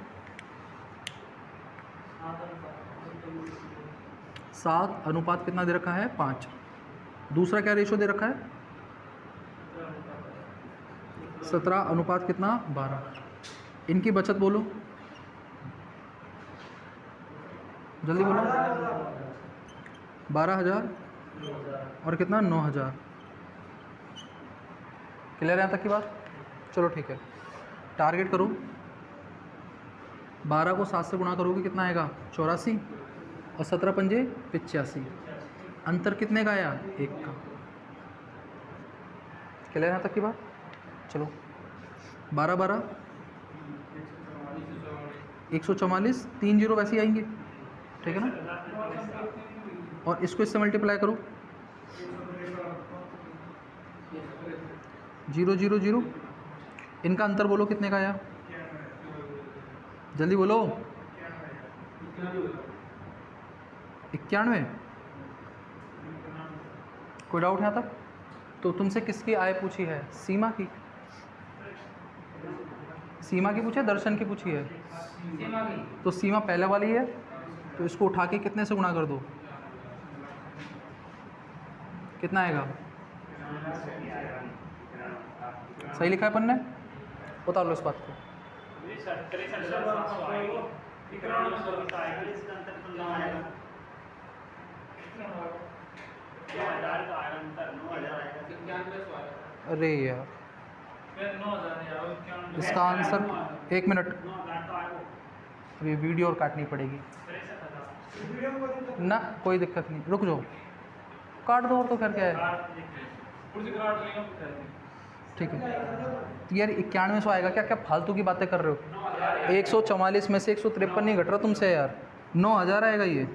7 अनुपात कितना दे रखा है? 5। दूसरा क्या रेशो दे रखा है? 17 अनुपात कितना? 12। इनकी बचत बोलो, जल्दी बोलो। 12,000 और कितना? 9,000। क्लियर है यहाँ तक की बात? चलो ठीक है, टारगेट करो। 12 को 7 से गुणा करोगे कितना आएगा? 84। और 17 पंजे 85। अंतर कितने का आया? 1 का। क्लियर यहाँ तक की बात? चलो 12 12 144, 3 जीरो वैसे ही आएंगे, ठीक है ना? और इसको इससे मल्टीप्लाई करो, 0 0 0। इनका अंतर बोलो कितने का आया? जल्दी बोलो। 91। कोई डाउट यहाँ तक? तो तुमसे किसकी आय पूछी है? सीमा की। सीमा की पूछी है, दर्शन की पूछी है? तो सीमा पहले वाली है, तो इसको उठा के कितने से गुणा कर दो, कितना आएगा? सही लिखा है अपन ने? बता लो इस बात को। अरे यार, इसका आंसर, एक मिनट, अभी वीडियो और काटनी पड़ेगी ना, कोई दिक्कत नहीं, रुक जाओ, काट दो और तो फिर क्या है, ठीक है। तो यार 9100 आएगा क्या? क्या फालतू की बातें कर रहे हो? 144 में से 153 नहीं घट रहा तुमसे यार, 9000 आएगा ये।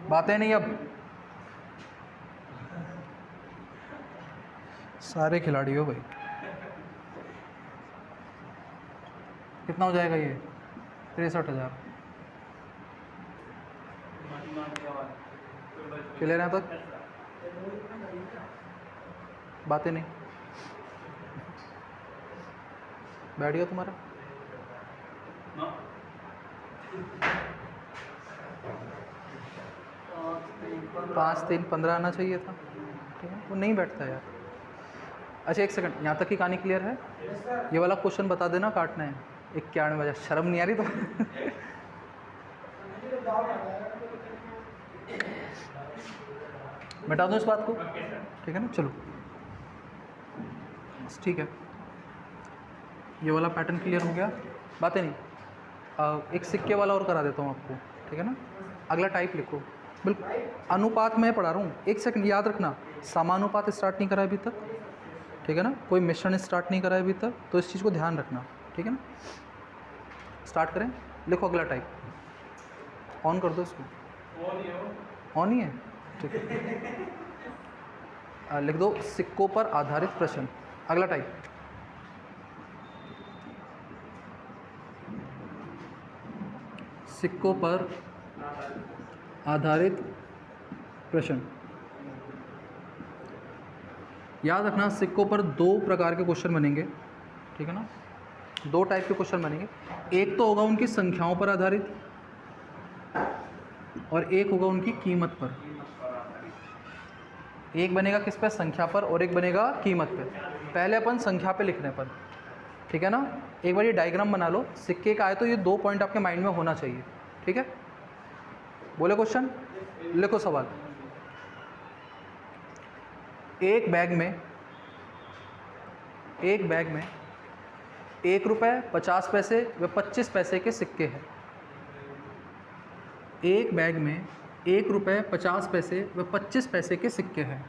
बातें नहीं अब, सारे खिलाड़ी हो भाई। कितना हो जाएगा ये? 63,000। क्लियर है तक? बातें नहीं, बैठ गया तुम्हारा? पाँच 3 15 आना चाहिए था, ठीक है, वो नहीं बैठता यार। अच्छा एक सेकंड, यहाँ तक की कहानी क्लियर है? ये वाला क्वेश्चन बता देना काटना है। 91 बजा, शर्म नहीं आ रही तो? बता दूँ इस बात को, ठीक है ना? चलो बस ठीक है, ये वाला पैटर्न क्लियर हो गया, बातें नहीं। एक सिक्के वाला और करा देता हूँ आपको, ठीक है ना? अगला टाइप लिखो, बिल्कुल अनुपात में पढ़ा रहा हूँ। एक सेकंड याद रखना, समानुपात स्टार्ट नहीं करा अभी तक, ठीक है ना? कोई मिश्रण स्टार्ट नहीं करा अभी तक, तो इस चीज़ को ध्यान रखना, ठीक है ना? स्टार्ट करें, लिखो अगला टाइप, ऑन कर दो इसको, ऑन ही है, ठीक है। लिख दो सिक्कों पर आधारित प्रश्न, अगला टाइप। सिक्कों पर आधारित प्रश्न। याद रखना सिक्कों पर 2 प्रकार के क्वेश्चन बनेंगे, ठीक है ना? 2 टाइप के क्वेश्चन बनेंगे, एक तो होगा उनकी संख्याओं पर आधारित और एक होगा उनकी कीमत पर। एक बनेगा किस पे? संख्या पर, और एक बनेगा कीमत पे। पहले अपन संख्या पे लिखने पर, ठीक है ना? एक बार ये डायग्राम बना लो, सिक्के का आए तो ये 2 पॉइंट आपके माइंड में होना चाहिए, ठीक है? बोले क्वेश्चन, लिखो सवाल। एक बैग में 1 रुपये 50 पैसे व 25 पैसे के सिक्के हैं। एक बैग में 1 रुपये 50 पैसे व 25 पैसे के सिक्के हैं।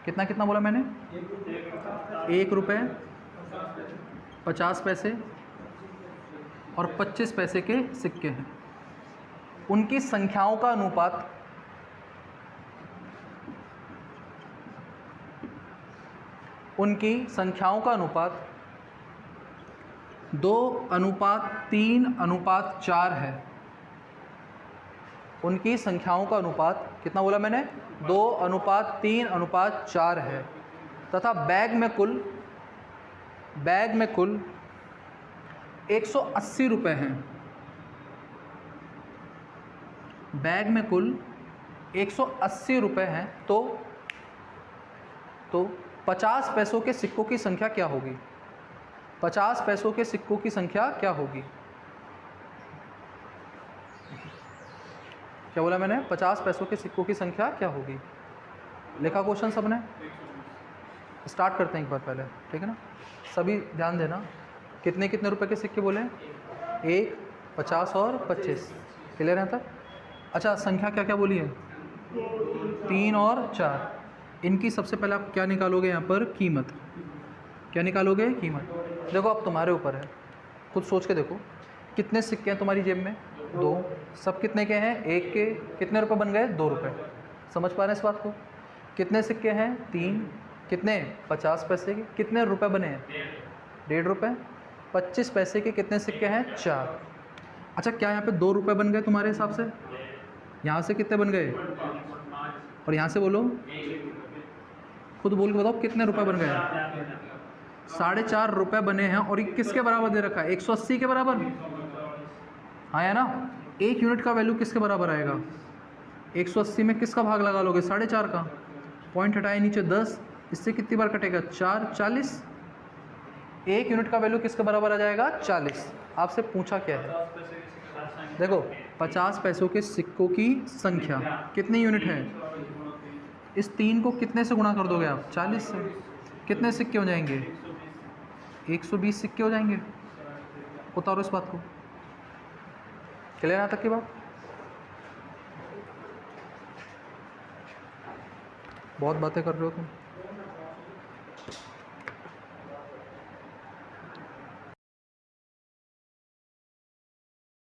कितना कितना बोला मैंने? 1 रुपये 50 पैसे और 25 पैसे के सिक्के हैं। उनकी संख्याओं का अनुपात, उनकी संख्याओं का अनुपात 2:3:4 है। उनकी संख्याओं का अनुपात कितना बोला मैंने? 2:3:4 है, तथा बैग में कुल 180 रुपये हैं। बैग में कुल 180 रुपये हैं, तो 50 पैसों के सिक्कों की संख्या क्या होगी? 50 पैसों के सिक्कों की संख्या क्या होगी? क्या बोला मैंने? 50 पैसों के सिक्कों की संख्या क्या होगी? लिखा क्वेश्चन सबने? स्टार्ट करते हैं एक बार पहले, ठीक है ना? सभी ध्यान देना, कितने कितने रुपए के सिक्के बोले? 1, 50 और 25, क्लियर है तक? अच्छा, संख्या क्या क्या बोली है? 3 और 4। इनकी सबसे पहले आप क्या निकालोगे? यहाँ पर कीमत। क्या निकालोगे? कीमत। देखो अब तुम्हारे ऊपर है, खुद सोच के देखो, कितने सिक्के हैं तुम्हारी जेब में? 2। सब कितने के हैं? 1 के। कितने रुपए बन गए? 2 रुपये। समझ पा रहे हैं इस बात को? कितने सिक्के हैं? 3। कितने? 50 पैसे के। कितने रुपए बने हैं? 1.5 रुपये। 25 पैसे के कितने सिक्के हैं? 4। अच्छा, क्या यहाँ पे 2 रुपये बन गए तुम्हारे हिसाब से? यहाँ से कितने बन गए? और यहाँ से बोलो, खुद बोल के बताओ कितने रुपए बन गए? 4.5 रुपये बने हैं। और ये किसके बराबर दे रखा है? 180 के बराबर। हाँ या ना? 1 यूनिट का वैल्यू किसके बराबर आएगा? 180 में किसका भाग लगा लोगे? 4.5 का। पॉइंट हटाए नीचे 10, इससे कितनी बार कटेगा? 4, 40। 1 यूनिट का वैल्यू किसके बराबर आ जाएगा? 40। आपसे पूछा क्या है? देखो, 50 पैसों के सिक्कों की संख्या कितनी यूनिट है? इस 3 को कितने से गुणा कर दोगे आप? 40 से। कितने सिक्के हो जाएंगे? 120 सिक्के हो जाएंगे। उतारो इस बात को। क्लियर यहाँ तक की बात? बहुत बातें कर रहे हो तुम।